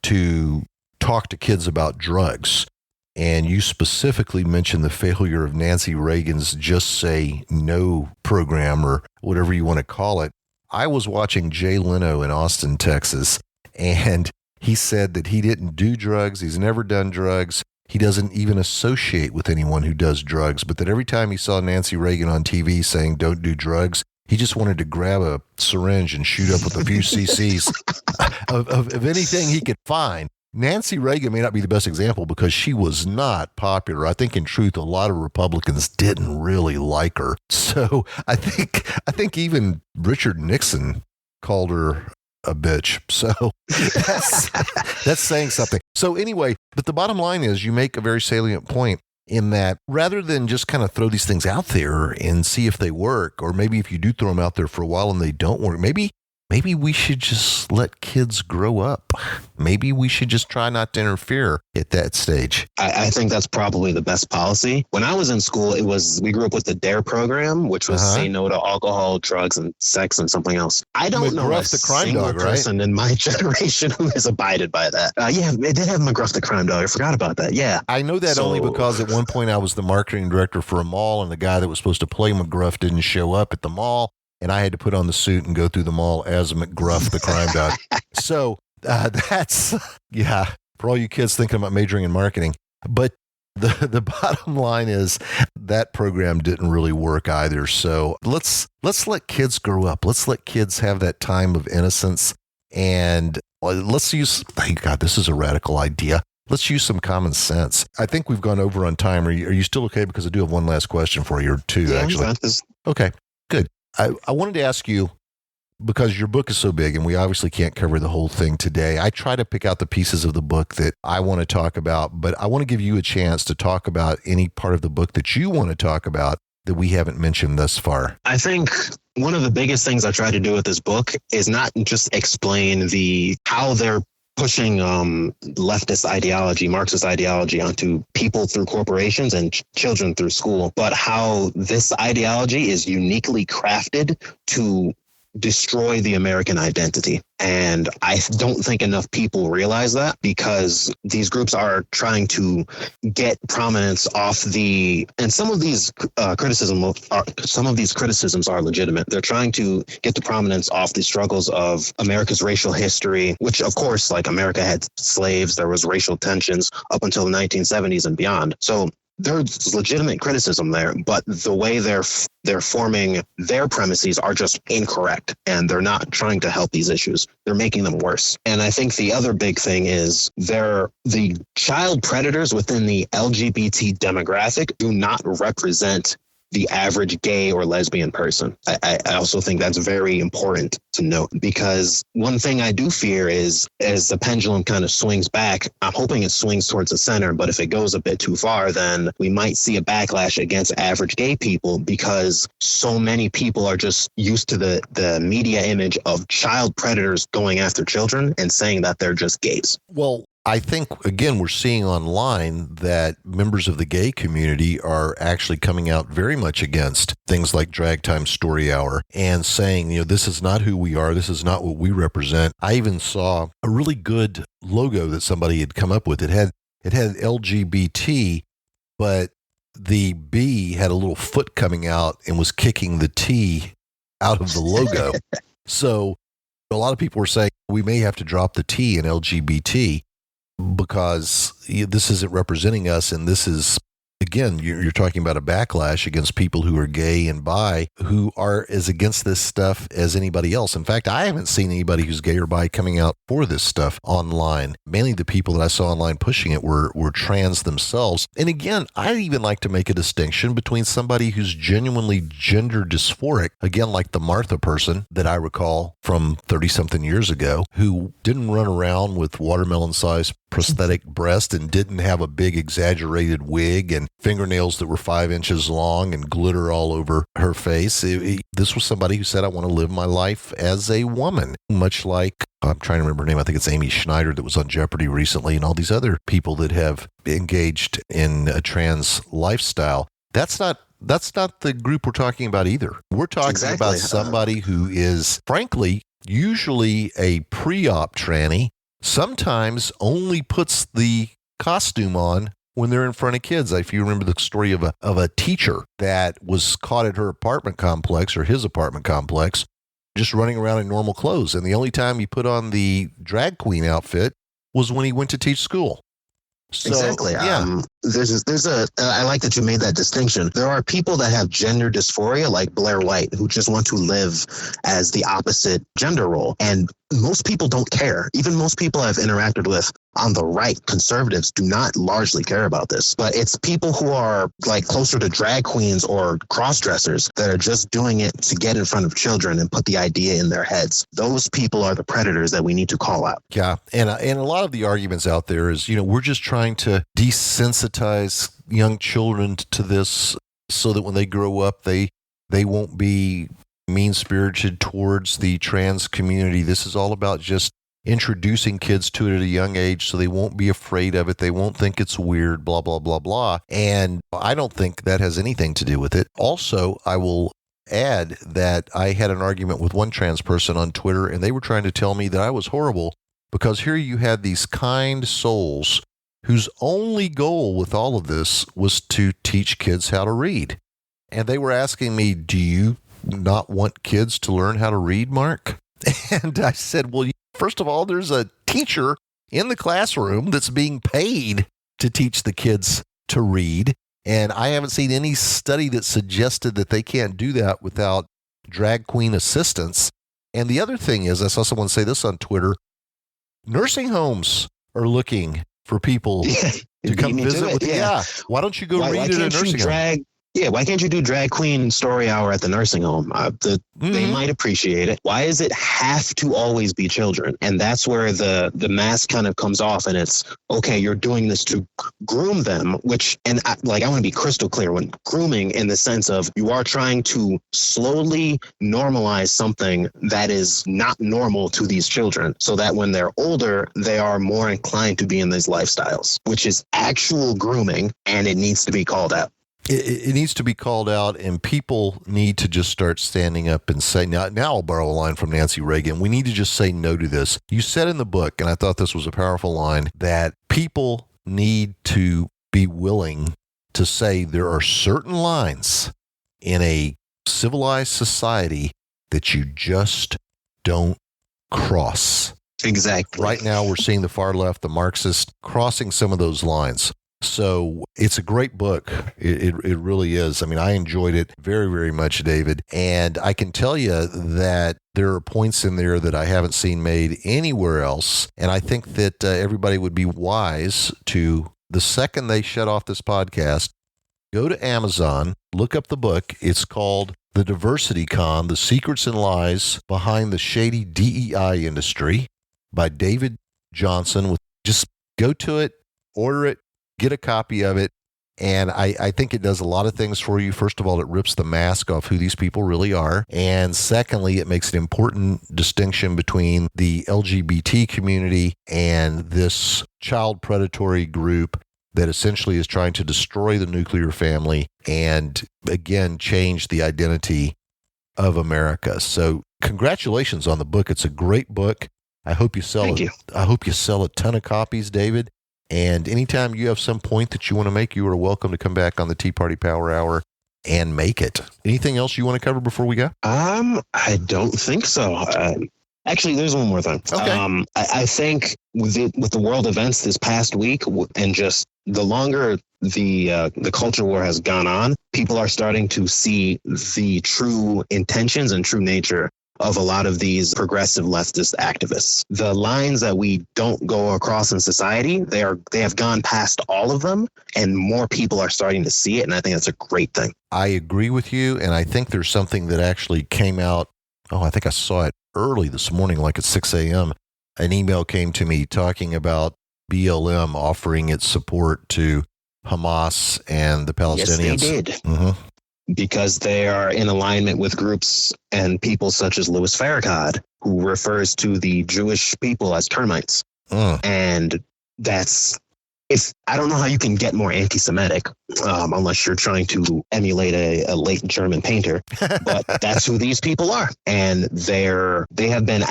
S4: to talk to kids about drugs. And you specifically mentioned the failure of Nancy Reagan's Just Say No program, or whatever you want to call it. I was watching Jay Leno in Austin, Texas, and he said that he didn't do drugs. He's never done drugs. He doesn't even associate with anyone who does drugs, but that every time he saw Nancy Reagan on TV saying don't do drugs, he just wanted to grab a syringe and shoot up with a few cc's of anything he could find. Nancy Reagan may not be the best example because she was not popular. I think in truth, a lot of Republicans didn't really like her. So I think even Richard Nixon called her a bitch. So that's saying something. So anyway, but the bottom line is you make a very salient point in that rather than just kind of throw these things out there and see if they work, or maybe if you do throw them out there for a while and they don't work, maybe we should just let kids grow up. Maybe we should just try not to interfere at that stage.
S5: I think that's probably the best policy. When I was in school, we grew up with the DARE program, which was say no to alcohol, drugs, and sex, and something else. I don't know a
S4: McGruff the crime
S5: single
S4: dog, right?
S5: person in my generation who has abided by that. Yeah, it did have McGruff the crime dog. I forgot about that. Yeah.
S4: I know that only because at one point I was the marketing director for a mall, and the guy that was supposed to play McGruff didn't show up at the mall. And I had to put on the suit and go through the mall as McGruff, the crime dog. So that's, for all you kids thinking about majoring in marketing. But the bottom line is that program didn't really work either. So let's let kids grow up. Let's let kids have that time of innocence. And let's use, thank God, this is a radical idea. Let's use some common sense. I think we've gone over on time. Are you still okay? Because I do have one last question for you, or two, actually. Okay, good. I wanted to ask you, because your book is so big and we obviously can't cover the whole thing today, I try to pick out the pieces of the book that I want to talk about, but I want to give you a chance to talk about any part of the book that you want to talk about that we haven't mentioned thus far.
S5: I think one of the biggest things I try to do with this book is not just explain how they're pushing leftist ideology, Marxist ideology onto people through corporations and children through school, but how this ideology is uniquely crafted to destroy the American identity. And I don't think enough people realize that, because these groups are trying to get prominence off and some of these criticisms are legitimate. They're trying to get the prominence off the struggles of America's racial history, which of course, like, America had slaves, there was racial tensions up until the 1970s and beyond. So there's legitimate criticism there, but the way they're forming their premises are just incorrect, and they're not trying to help these issues. They're making them worse. And I think the other big thing is the child predators within the LGBT demographic do not represent the average gay or lesbian person. I also think that's very important to note, because one thing I do fear is, as the pendulum kind of swings back, I'm hoping it swings towards the center, but if it goes a bit too far, then we might see a backlash against average gay people, because so many people are just used to the media image of child predators going after children and saying that they're just gays.
S4: Well, I think, again, we're seeing online that members of the gay community are actually coming out very much against things like Drag Time Story Hour and saying, this is not who we are. This is not what we represent. I even saw a really good logo that somebody had come up with. It had LGBT, but the B had a little foot coming out and was kicking the T out of the logo. So a lot of people were saying we may have to drop the T in LGBT, because this isn't representing us. And this is, again, you're talking about a backlash against people who are gay and bi, who are as against this stuff as anybody else. In fact, I haven't seen anybody who's gay or bi coming out for this stuff online. Mainly the people that I saw online pushing it were trans themselves. And again, I'd even like to make a distinction between somebody who's genuinely gender dysphoric, again, like the Martha person that I recall from 30-something years ago, who didn't run around with watermelon-sized prosthetic breast and didn't have a big exaggerated wig and fingernails that were 5 inches long and glitter all over her face. This was somebody who said, I want to live my life as a woman, much like, I'm trying to remember her name, I think it's Amy Schneider that was on Jeopardy recently, and all these other people that have engaged in a trans lifestyle. That's not the group we're talking about either. We're talking about somebody who is, frankly, usually a pre-op tranny, sometimes only puts the costume on when they're in front of kids. If you remember the story of a teacher that was caught at her apartment complex, or his apartment complex, just running around in normal clothes. And the only time he put on the drag queen outfit was when he went to teach school. So,
S5: exactly.
S4: Yeah.
S5: I like that you made that distinction. There are people that have gender dysphoria, like Blair White, who just want to live as the opposite gender role. And most people don't care. Even most people I've interacted with on the right, conservatives, do not largely care about this. But it's people who are like closer to drag queens or cross-dressers that are just doing it to get in front of children and put the idea in their heads. Those people are the predators that we need to call out.
S4: Yeah. And a lot of the arguments out there is, we're just trying to desensitize young children to this so that when they grow up, they won't be mean-spirited towards the trans community. This is all about just introducing kids to it at a young age so they won't be afraid of it. They won't think it's weird, blah, blah, blah, blah. And I don't think that has anything to do with it. Also, I will add that I had an argument with one trans person on Twitter, and they were trying to tell me that I was horrible because here you had these kind souls whose only goal with all of this was to teach kids how to read. And they were asking me, do you not want kids to learn how to read, Mark? And I said, well, first of all, there's a teacher in the classroom that's being paid to teach the kids to read. And I haven't seen any study that suggested that they can't do that without drag queen assistance. And the other thing is, I saw someone say this on Twitter, nursing homes are looking for people to come visit with. Yeah. Why don't you go read at a nursing home?
S5: Why can't you do drag queen story hour at the nursing home? They might appreciate it. Why does it have to always be children? And that's where the mask kind of comes off, and it's, okay, you're doing this to groom them, I want to be crystal clear when grooming in the sense of you are trying to slowly normalize something that is not normal to these children so that when they're older, they are more inclined to be in these lifestyles, which is actual grooming, and it needs to be called out.
S4: It needs to be called out, and people need to just start standing up and say, now I'll borrow a line from Nancy Reagan, we need to just say no to this. You said in the book, and I thought this was a powerful line, that people need to be willing to say there are certain lines in a civilized society that you just don't cross.
S5: Exactly.
S4: Right now, we're seeing the far left, the Marxists, crossing some of those lines. So it's a great book. It really is. I mean, I enjoyed it very, very much, David. And I can tell you that there are points in there that I haven't seen made anywhere else. And I think that everybody would be wise to, the second they shut off this podcast, go to Amazon, look up the book. It's called The Diversity Con, The Secrets and Lies Behind the Shady DEI Industry by David Johnson. Just go to it, order it, get a copy of it, and I think it does a lot of things for you. First of all, it rips the mask off who these people really are, and secondly, it makes an important distinction between the LGBT community and this child predatory group that essentially is trying to destroy the nuclear family and, again, change the identity of America. So congratulations on the book. It's a great book. I hope you sell it. I hope you sell a ton of copies, David. And anytime you have some point that you want to make, you are welcome to come back on the Tea Party Power Hour and make it. Anything else you want to cover before we go?
S5: I don't think so. Actually, there's one more thing.
S4: Okay.
S5: I think with the world events this past week, and just the longer the culture war has gone on, people are starting to see the true intentions and true nature of a lot of these progressive leftist activists. The lines that we don't go across in society, they have gone past all of them, and more people are starting to see it, and I think that's a great thing.
S4: I agree with you, and I think there's something that actually came out, I think I saw it early this morning, like at 6 a.m. An email came to me talking about BLM offering its support to Hamas and the Palestinians.
S5: Yes, they did.
S4: Mm-hmm.
S5: Because they are in alignment with groups and people such as Louis Farrakhan, who refers to the Jewish people as termites. And I don't know how you can get more anti-Semitic unless you're trying to emulate a late German painter, but that's who these people are. And they have been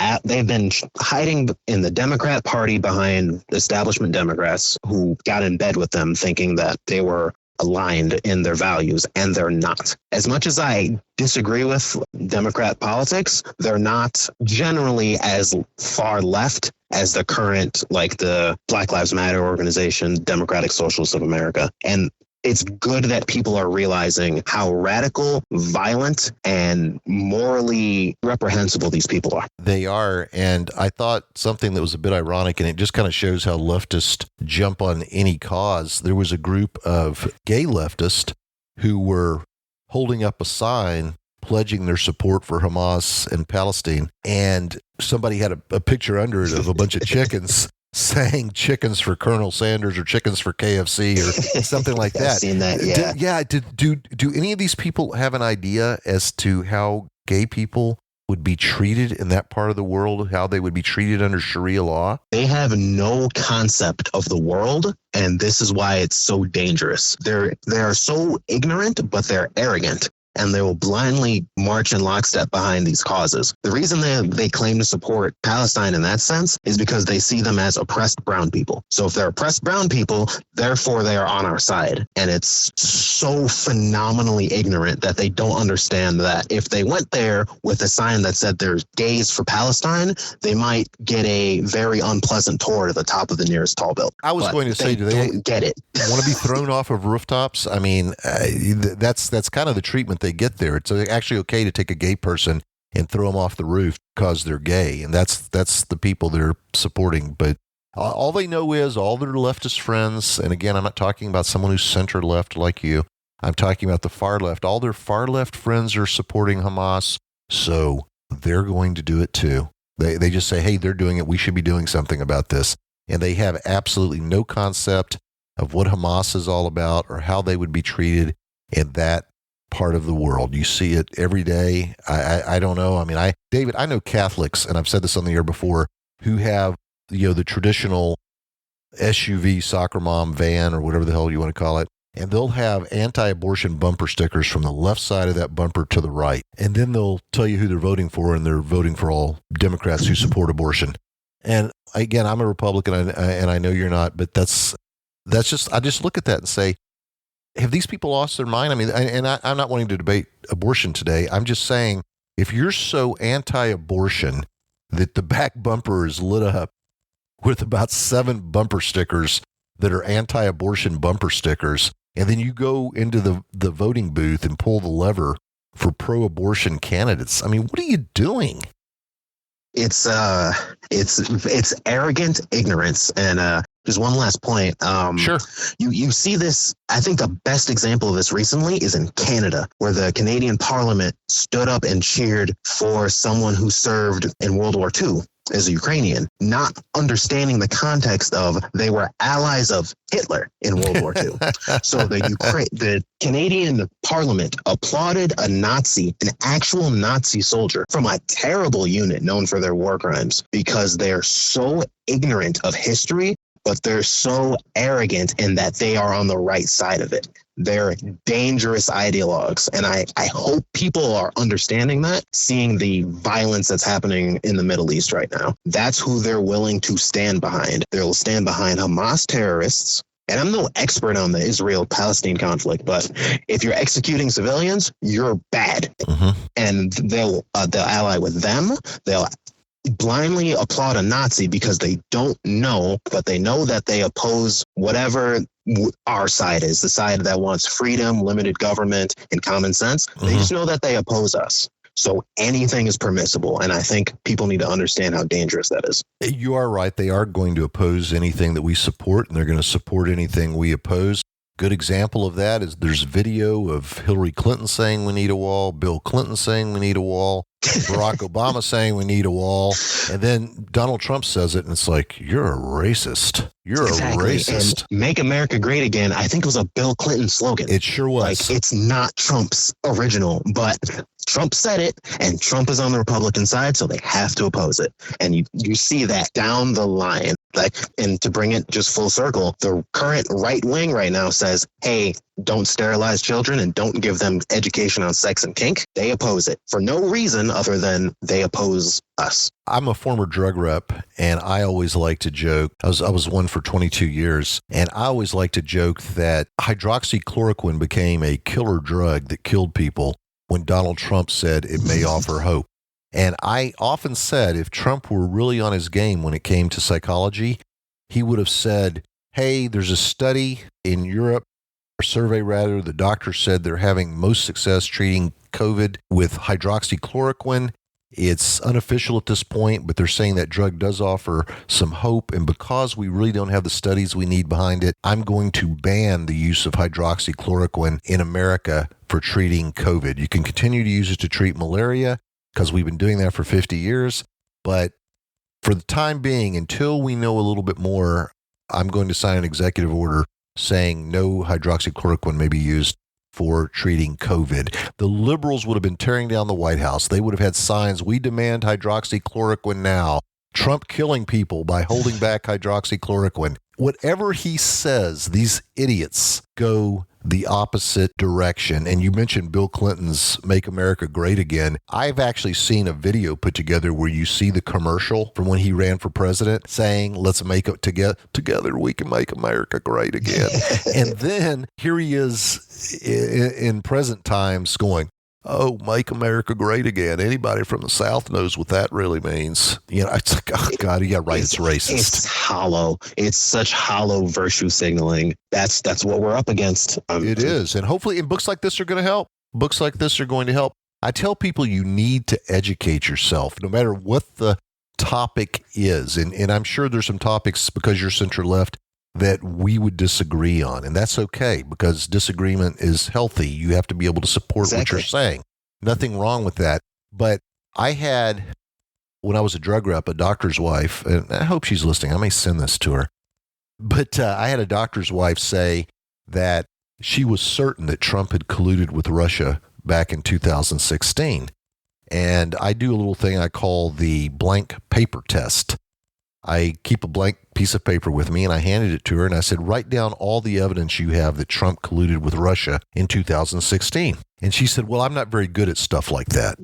S5: hiding in the Democrat Party behind establishment Democrats who got in bed with them, thinking that they were aligned in their values, and they're not. As much as I disagree with Democrat politics, they're not generally as far left as the current, like the Black Lives Matter organization, Democratic Socialists of America. And it's good that people are realizing how radical, violent, and morally reprehensible these people are.
S4: They are. And I thought something that was a bit ironic, and it just kind of shows how leftists jump on any cause. There was a group of gay leftists who were holding up a sign pledging their support for Hamas and Palestine. And somebody had a picture under it of a bunch of chickens saying chickens for Colonel Sanders or chickens for KFC or something like that.
S5: I've seen that, yeah.
S4: Do any of these people have an idea as to how gay people would be treated in that part of the world, how they would be treated under Sharia law?
S5: They have no concept of the world, and this is why it's so dangerous. They're so ignorant, but they're arrogant. And they will blindly march in lockstep behind these causes. The reason they claim to support Palestine in that sense is because they see them as oppressed brown people. So if they're oppressed brown people, therefore they are on our side. And it's so phenomenally ignorant that they don't understand that if they went there with a sign that said there's gays for Palestine, they might get a very unpleasant tour to the top of the nearest tall building.
S4: I was going to say, do they
S5: get it?
S4: Want to be thrown off of rooftops? I mean, that's kind of the treatment they get there. It's actually okay to take a gay person and throw them off the roof because they're gay, and that's the people they're supporting. But all they know is all their leftist friends, and again, I'm not talking about someone who's center left like you. I'm talking about the far left. All their far left friends are supporting Hamas, so they're going to do it too. They just say, hey, they're doing it. We should be doing something about this. And they have absolutely no concept of what Hamas is all about or how they would be treated in that part of the world. You see it every day. I don't know. I mean, David, I know Catholics, and I've said this on the air before, who have, the traditional SUV soccer mom van or whatever the hell you want to call it. And they'll have anti-abortion bumper stickers from the left side of that bumper to the right. And then they'll tell you who they're voting for, and they're voting for all Democrats who support abortion. And again, I'm a Republican, and I know you're not, but that's just, I just look at that and say, have these people lost their mind? I mean, I'm not wanting to debate abortion today. I'm just saying, if you're so anti-abortion that the back bumper is lit up with about 7 bumper stickers that are anti-abortion bumper stickers, and then you go into the voting booth and pull the lever for pro-abortion candidates, I mean, what are you doing?
S5: It's arrogant ignorance. And just one last point.
S4: Sure.
S5: You see this. I think the best example of this recently is in Canada, where the Canadian Parliament stood up and cheered for someone who served in World War II as a Ukrainian, not understanding the context of they were allies of Hitler in World War II. So the Canadian Parliament applauded a Nazi, an actual Nazi soldier from a terrible unit known for their war crimes, because they're so ignorant of history, but they're so arrogant in that they are on the right side of it. They're dangerous ideologues. And I hope people are understanding that, seeing the violence that's happening in the Middle East right now. That's who they're willing to stand behind. They'll stand behind Hamas terrorists. And I'm no expert on the Israel-Palestine conflict, but if you're executing civilians, you're bad. Mm-hmm. And they'll ally with them. They'll blindly applaud a Nazi because they don't know, but they know that they oppose whatever our side is, the side that wants freedom, limited government, and common sense. Mm-hmm. They just know that they oppose us. So anything is permissible. And I think people need to understand how dangerous that is.
S4: You are right. They are going to oppose anything that we support, and they're going to support anything we oppose. Good example of that is there's video of Hillary Clinton saying we need a wall, Bill Clinton saying we need a wall, Barack Obama saying we need a wall, and then Donald Trump says it, and it's like, you're a racist. You're
S5: exactly.
S4: a racist.
S5: And Make America Great Again, I think it was a Bill Clinton slogan.
S4: It sure was.
S5: Like, it's not Trump's original, but Trump said it, and Trump is on the Republican side, so they have to oppose it. And you see that down the line. And to bring it just full circle, the current right wing right now says, hey, don't sterilize children and don't give them education on sex and kink. They oppose it for no reason other than they oppose us.
S4: I'm a former drug rep, and I always like to joke. I was one for 22 years, and I always like to joke that hydroxychloroquine became a killer drug that killed people when Donald Trump said it may offer hope. And I often said if Trump were really on his game when it came to psychology, he would have said, hey, there's a study in Europe, or survey rather, the doctor said they're having most success treating COVID with hydroxychloroquine. It's unofficial at this point, but they're saying that drug does offer some hope. And because we really don't have the studies we need behind it, I'm going to ban the use of hydroxychloroquine in America for treating COVID. You can continue to use it to treat malaria, because we've been doing that for 50 years. But for the time being, until we know a little bit more, I'm going to sign an executive order saying no hydroxychloroquine may be used for treating COVID. The liberals would have been tearing down the White House. They would have had signs, we demand hydroxychloroquine now. Trump killing people by holding back hydroxychloroquine. Whatever he says, these idiots go the opposite direction. And you mentioned Bill Clinton's Make America Great Again. I've actually seen a video put together where you see the commercial from when he ran for president saying, let's make it together we can make America great again. And then here he is in present times going, oh, make America great again. Anybody from the South knows what that really means. You know, it's like, oh, God, yeah, right, it's racist.
S5: It's hollow. It's such hollow virtue signaling. That's what we're up against.
S4: It is. And hopefully, and books like this are going to help. Books like this are going to help. I tell people you need to educate yourself, no matter what the topic is. And I'm sure there's some topics, because you're center-left, that we would disagree on. And that's okay, because disagreement is healthy. You have to be able to support what you're saying. Nothing wrong with that. But I had, when I was a drug rep, a doctor's wife, and I hope she's listening. I may send this to her. But I had a doctor's wife say that she was certain that Trump had colluded with Russia back in 2016. And I do a little thing I call the blank paper test. I keep a blank piece of paper with me, and I handed it to her, and I said, write down all the evidence you have that Trump colluded with Russia in 2016. And she said, well, I'm not very good at stuff like that.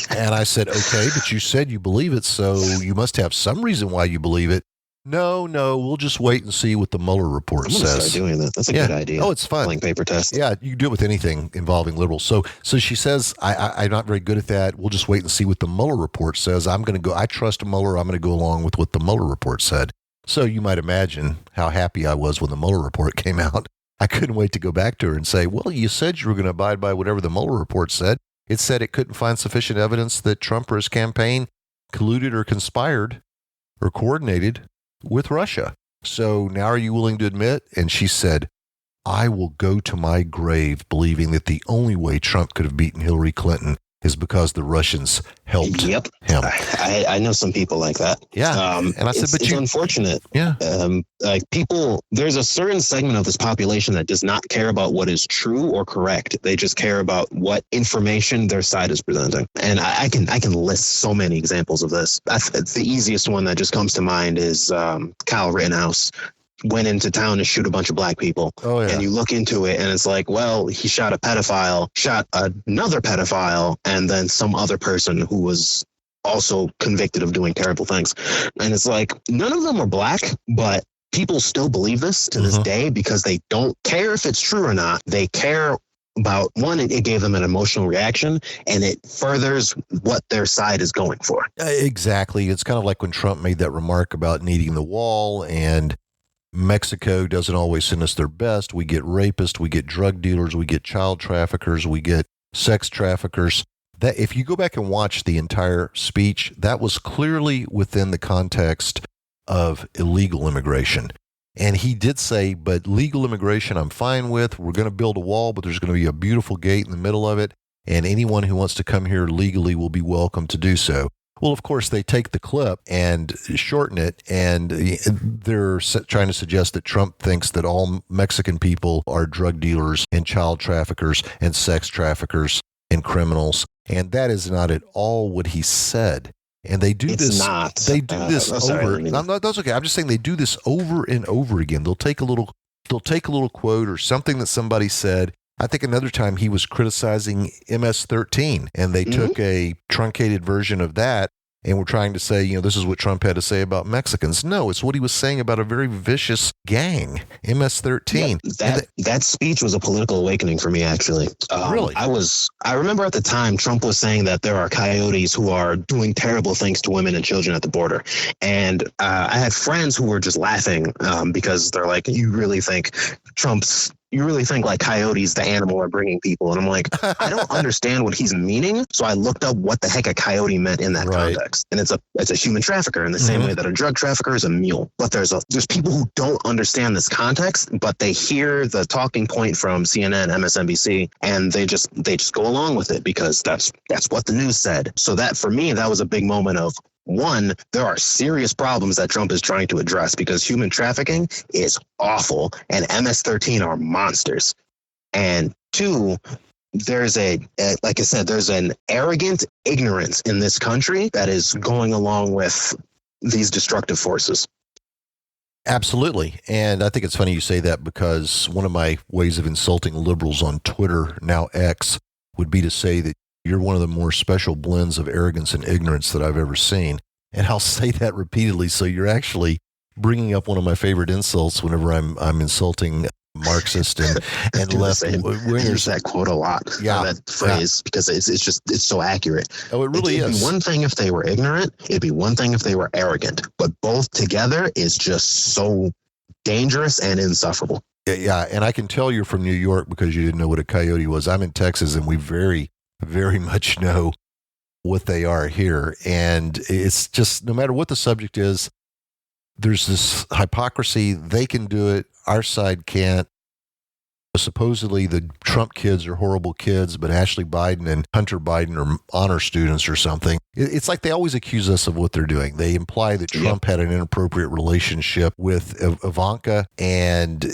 S4: And I said, okay, but you said you believe it, so you must have some reason why you believe it. No, we'll just wait and see what the Mueller report says. I'm going to start
S5: doing that. That's a good idea.
S4: Oh, it's fun.
S5: Blank paper test.
S4: Yeah, you can do it with anything involving liberals. So she says, I'm not very good at that. We'll just wait and see what the Mueller report says. I trust Mueller. I'm going to go along with what the Mueller report said. So you might imagine how happy I was when the Mueller report came out. I couldn't wait to go back to her and say, well, you said you were going to abide by whatever the Mueller report said. It said it couldn't find sufficient evidence that Trump or his campaign colluded or conspired or coordinated with Russia. So now are you willing to admit? And she said, I will go to my grave believing that the only way Trump could have beaten Hillary Clinton is because the Russians helped him.
S5: I know some people like that.
S4: Yeah. And I said, but
S5: it's unfortunate.
S4: Yeah.
S5: There's a certain segment of this population that does not care about what is true or correct. They just care about what information their side is presenting. And I can list so many examples of this. The easiest one that just comes to mind is Kyle Rittenhouse went into town to shoot a bunch of black people.
S4: Oh, yeah.
S5: And you look into it and it's like, well, he shot a pedophile, shot another pedophile, and then some other person who was also convicted of doing terrible things. And it's like, none of them are black, but people still believe this to this day because they don't care if it's true or not. They care about, one, it gave them an emotional reaction, and it furthers what their side is going for.
S4: Exactly. It's kind of like when Trump made that remark about needing the wall, and Mexico doesn't always send us their best. We get rapists, we get drug dealers, we get child traffickers, we get sex traffickers. That, if you go back and watch the entire speech, that was clearly within the context of illegal immigration. And he did say, but legal immigration I'm fine with. We're going to build a wall, but there's going to be a beautiful gate in the middle of it, and anyone who wants to come here legally will be welcome to do so. Well, of course, they take the clip and shorten it, and they're trying to suggest that Trump thinks that all Mexican people are drug dealers and child traffickers and sex traffickers and criminals. And that is not at all what he said. And they do
S5: It's
S4: this.
S5: not.
S4: They do this
S5: sorry,
S4: over.
S5: I mean-
S4: No, that's okay. I'm just saying they do this over and over again. They'll take a little quote or something that somebody said. I think another time he was criticizing MS-13, and they took a truncated version of that and were trying to say, this is what Trump had to say about Mexicans. No, it's what he was saying about a very vicious gang, MS-13.
S5: Yeah, that speech was a political awakening for me, actually.
S4: Really?
S5: I remember at the time Trump was saying that there are coyotes who are doing terrible things to women and children at the border. And I had friends who were just laughing because they're like, you really think like coyotes, the animal, are bringing people? And I'm like, I don't understand what he's meaning. So I looked up what the heck a coyote meant in that context. And it's a human trafficker in the same way that a drug trafficker is a mule. But there's people who don't understand this context, but they hear the talking point from CNN, MSNBC, and they just go along with it because that's what the news said. So that, for me, that was a big moment of, one, there are serious problems that Trump is trying to address because human trafficking is awful and MS-13 are monsters. And two, there's like I said, there's an arrogant ignorance in this country that is going along with these destructive forces.
S4: Absolutely. And I think it's funny you say that because one of my ways of insulting liberals on Twitter, now X, would be to say that you're one of the more special blends of arrogance and ignorance that I've ever seen. And I'll say that repeatedly. So you're actually bringing up one of my favorite insults whenever I'm insulting Marxist and left wingers.
S5: I use that quote a lot.
S4: Yeah,
S5: that phrase, because it's so accurate.
S4: Oh, it really
S5: It'd
S4: is.
S5: be one thing if they were ignorant. It'd be one thing if they were arrogant. But both together is just so dangerous and insufferable.
S4: Yeah, and I can tell you're from New York because you didn't know what a coyote was. I'm in Texas, and we very, very much know what they are here. And it's just, no matter what the subject is, there's this hypocrisy. They can do it. Our side can't. Supposedly the Trump kids are horrible kids, but Ashley Biden and Hunter Biden are honor students or something. It's like they always accuse us of what they're doing. They imply that Trump had an inappropriate relationship with Ivanka, and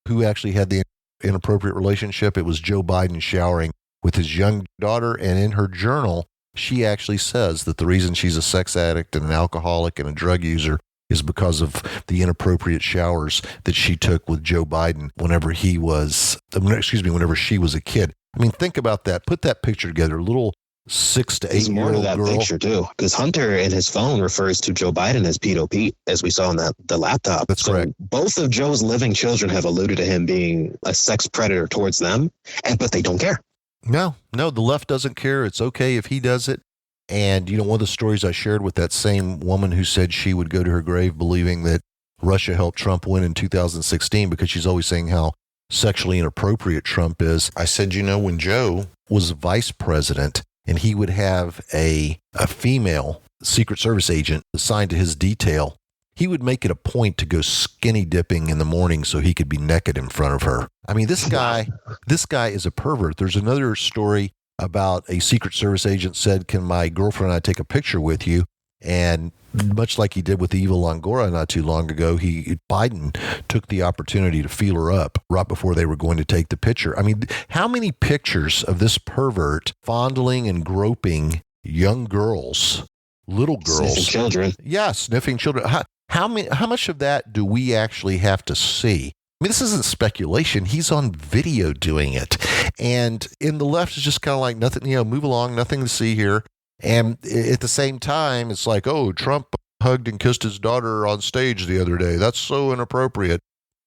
S4: who actually had the inappropriate relationship? It was Joe Biden showering with his young daughter, and in her journal, she actually says that the reason she's a sex addict and an alcoholic and a drug user is because of the inappropriate showers that she took with Joe Biden whenever she was a kid. I mean, think about that. Put that picture together. A little 6 to 8
S5: There's
S4: year
S5: more to
S4: old
S5: that
S4: girl.
S5: picture too, because Hunter in his phone refers to Joe Biden as Pedo Pete, as we saw in the laptop.
S4: That's correct.
S5: Both of Joe's living children have alluded to him being a sex predator towards them, but they don't care.
S4: No, the left doesn't care. It's okay if he does it. And, one of the stories I shared with that same woman who said she would go to her grave believing that Russia helped Trump win in 2016 because she's always saying how sexually inappropriate Trump is. I said, when Joe was vice president and he would have a female Secret Service agent assigned to his detail, he would make it a point to go skinny dipping in the morning so he could be naked in front of her. I mean, this guy is a pervert. There's another story about a Secret Service agent said, can my girlfriend and I take a picture with you? And much like he did with Eva Longoria not too long ago, Biden took the opportunity to feel her up right before they were going to take the picture. I mean, how many pictures of this pervert fondling and groping young girls, little girls?
S5: Sniffing children.
S4: Yeah, sniffing children. How much of that do we actually have to see? I mean, this isn't speculation. He's on video doing it. And in the left, it's just kind of like nothing, move along, nothing to see here. And at the same time, it's like, oh, Trump hugged and kissed his daughter on stage the other day. That's so inappropriate.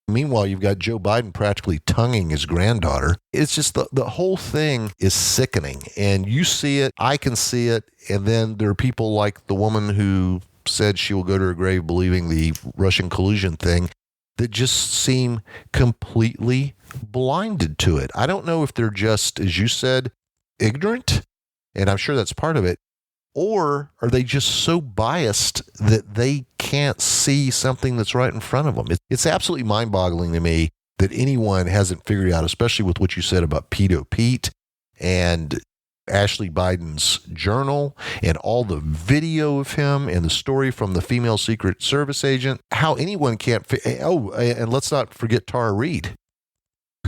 S4: Meanwhile, you've got Joe Biden practically tonguing his granddaughter. It's just the whole thing is sickening. And you see it, I can see it. And then there are people like the woman who said she will go to her grave believing the Russian collusion thing that just seem completely blinded to it. I don't know if they're just, as you said, ignorant, and I'm sure that's part of it, or are they just so biased that they can't see something that's right in front of them? It's absolutely mind-boggling to me that anyone hasn't figured out, especially with what you said about Pedo Pete and Ashley Biden's journal and all the video of him and the story from the female Secret Service agent, how anyone can't and let's not forget Tara Reid,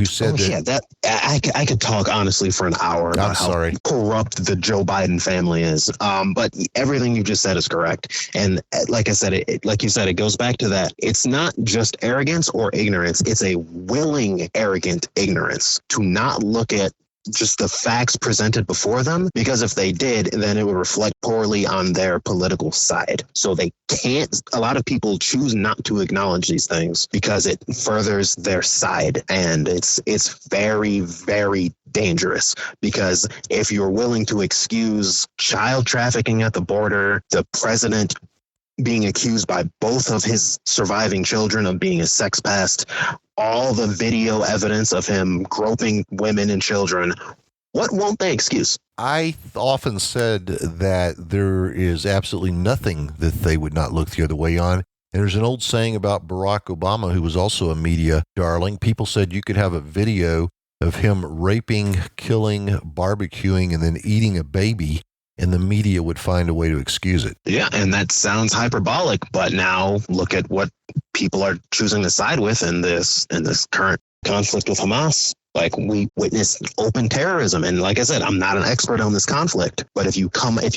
S4: who said
S5: I could talk honestly for an hour about how corrupt the Joe Biden family is. But everything you just said is correct. And like I said, like you said, it goes back to that. It's not just arrogance or ignorance. It's a willing, arrogant ignorance to not look at just the facts presented before them, because if they did, then it would reflect poorly on their political side. So they can't, a lot of people choose not to acknowledge these things because it furthers their side. And it's very, very dangerous, because if you're willing to excuse child trafficking at the border, the president being accused by both of his surviving children of being a sex pest, all the video evidence of him groping women and children, what won't they excuse?
S4: I often said that there is absolutely nothing that they would not look the other way on. And there's an old saying about Barack Obama, who was also a media darling. People said you could have a video of him raping, killing, barbecuing, and then eating a baby, and the media would find a way to excuse it.
S5: Yeah, and that sounds hyperbolic, but now look at what people are choosing to side with in this current conflict with Hamas. Like, we witnessed open terrorism. And like I said, I'm not an expert on this conflict, but if you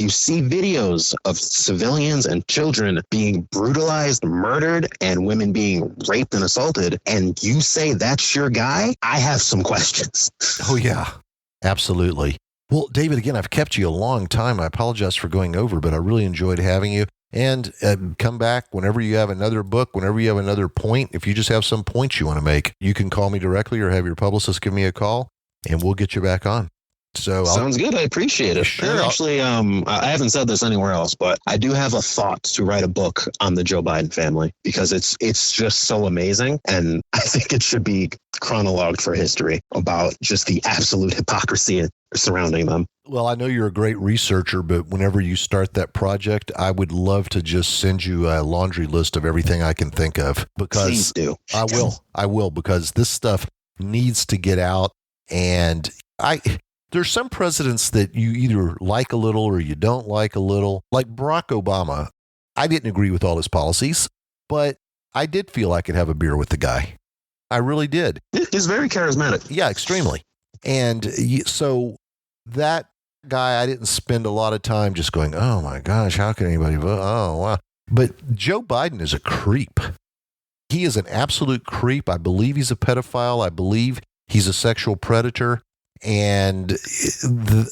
S5: see videos of civilians and children being brutalized, murdered, and women being raped and assaulted, and you say that's your guy, I have some questions.
S4: Oh, yeah, absolutely. Well, David, again, I've kept you a long time. I apologize for going over, but I really enjoyed having you. And come back whenever you have another book, whenever you have another point. If you just have some points you want to make, you can call me directly or have your publicist give me a call, and we'll get you back on. So
S5: sounds good. I appreciate it.
S4: Sure.
S5: Actually, I haven't said this anywhere else, but I do have a thought to write a book on the Joe Biden family, because it's just so amazing. And I think it should be chronologued for history about just the absolute hypocrisy surrounding them.
S4: Well, I know you're a great researcher, but whenever you start that project, I would love to just send you a laundry list of everything I can think of, because
S5: Please do.
S4: I will, because this stuff needs to get out. And there's some presidents that you either like a little or you don't like a little. Like Barack Obama, I didn't agree with all his policies, but I did feel I could have a beer with the guy. I really did.
S5: He's very charismatic.
S4: Yeah, extremely. And so that guy, I didn't spend a lot of time just going, oh my gosh, how can anybody vote? Oh, wow. But Joe Biden is a creep. He is an absolute creep. I believe he's a pedophile. I believe he's a sexual predator. And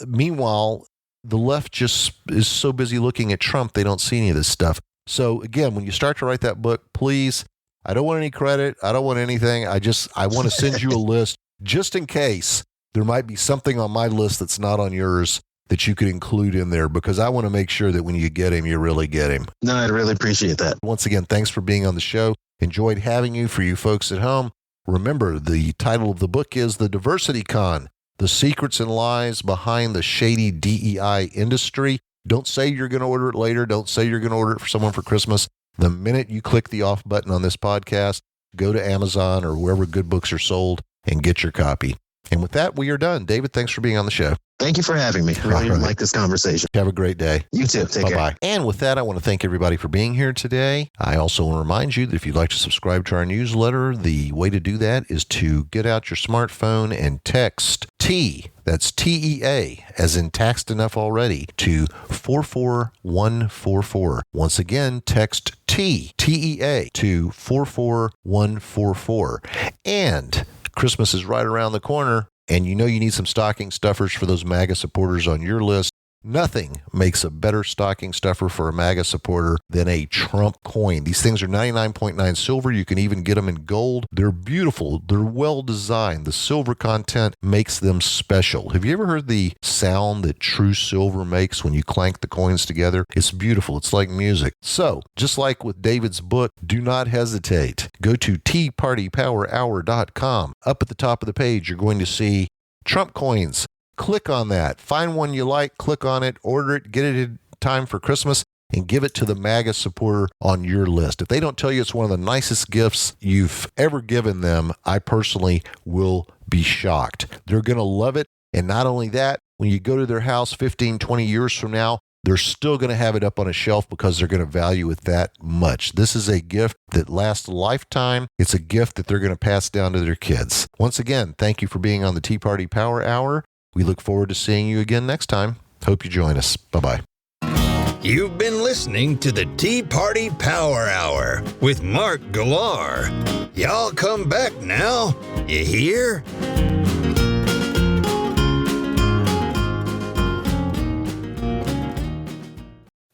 S4: meanwhile, the left just is so busy looking at Trump, they don't see any of this stuff. So again, when you start to write that book, please, I don't want any credit. I don't want anything. I want to send you a list just in case there might be something on my list that's not on yours that you could include in there, because I want to make sure that when you get him, you really get him.
S5: No, I'd really appreciate that.
S4: Once again, thanks for being on the show. Enjoyed having you. For you folks at home, remember the title of the book is The Diversity Con: The Secrets and Lies Behind the Shady DEI Industry. Don't say you're going to order it later. Don't say you're going to order it for someone for Christmas. The minute you click the off button on this podcast, go to Amazon or wherever good books are sold and get your copy. And with that, we are done. David, thanks for being on the show.
S5: Thank you for having me. Really like this conversation.
S4: Have a great day.
S5: You too. Take care.
S4: Bye-bye. And with that, I want to thank everybody for being here today. I also want to remind you that if you'd like to subscribe to our newsletter, the way to do that is to get out your smartphone and text T, that's TEA, as in taxed enough already, to 44144. Once again, text TEA to 44144. And Christmas is right around the corner, and you know you need some stocking stuffers for those MAGA supporters on your list. Nothing makes a better stocking stuffer for a MAGA supporter than a Trump coin. These things are 99.9 silver. You can even get them in gold. They're beautiful. They're well designed. The silver content makes them special. Have you ever heard the sound that true silver makes when you clank the coins together? It's beautiful. It's like music. So, just like with David's book, do not hesitate. Go to teapartypowerhour.com. Up at the top of the page, you're going to see Trump coins. Click on that. Find one you like, click on it, order it, get it in time for Christmas, and give it to the MAGA supporter on your list. If they don't tell you it's one of the nicest gifts you've ever given them, I personally will be shocked. They're going to love it. And not only that, when you go to their house 15, 20 years from now, they're still going to have it up on a shelf because they're going to value it that much. This is a gift that lasts a lifetime. It's a gift that they're going to pass down to their kids. Once again, thank you for being on the Tea Party Power Hour. We look forward to seeing you again next time. Hope you join us. Bye-bye.
S3: You've been listening to the Tea Party Power Hour with Mark Galar. Y'all come back now. You hear?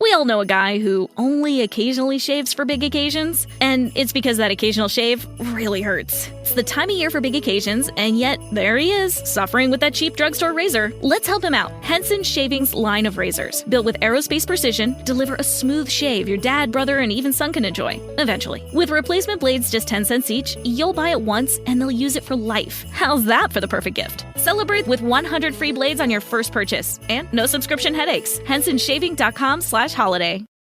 S1: We all know a guy who only occasionally shaves for big occasions, and it's because that occasional shave really hurts. It's the time of year for big occasions, and yet there he is, suffering with that cheap drugstore razor. Let's help him out. Henson Shaving's line of razors, built with aerospace precision, deliver a smooth shave your dad, brother, and even son can enjoy, eventually. With replacement blades just 10 cents each, you'll buy it once and they'll use it for life. How's that for the perfect gift? Celebrate with 100 free blades on your first purchase, and no subscription headaches. HensonShaving.com/holiday.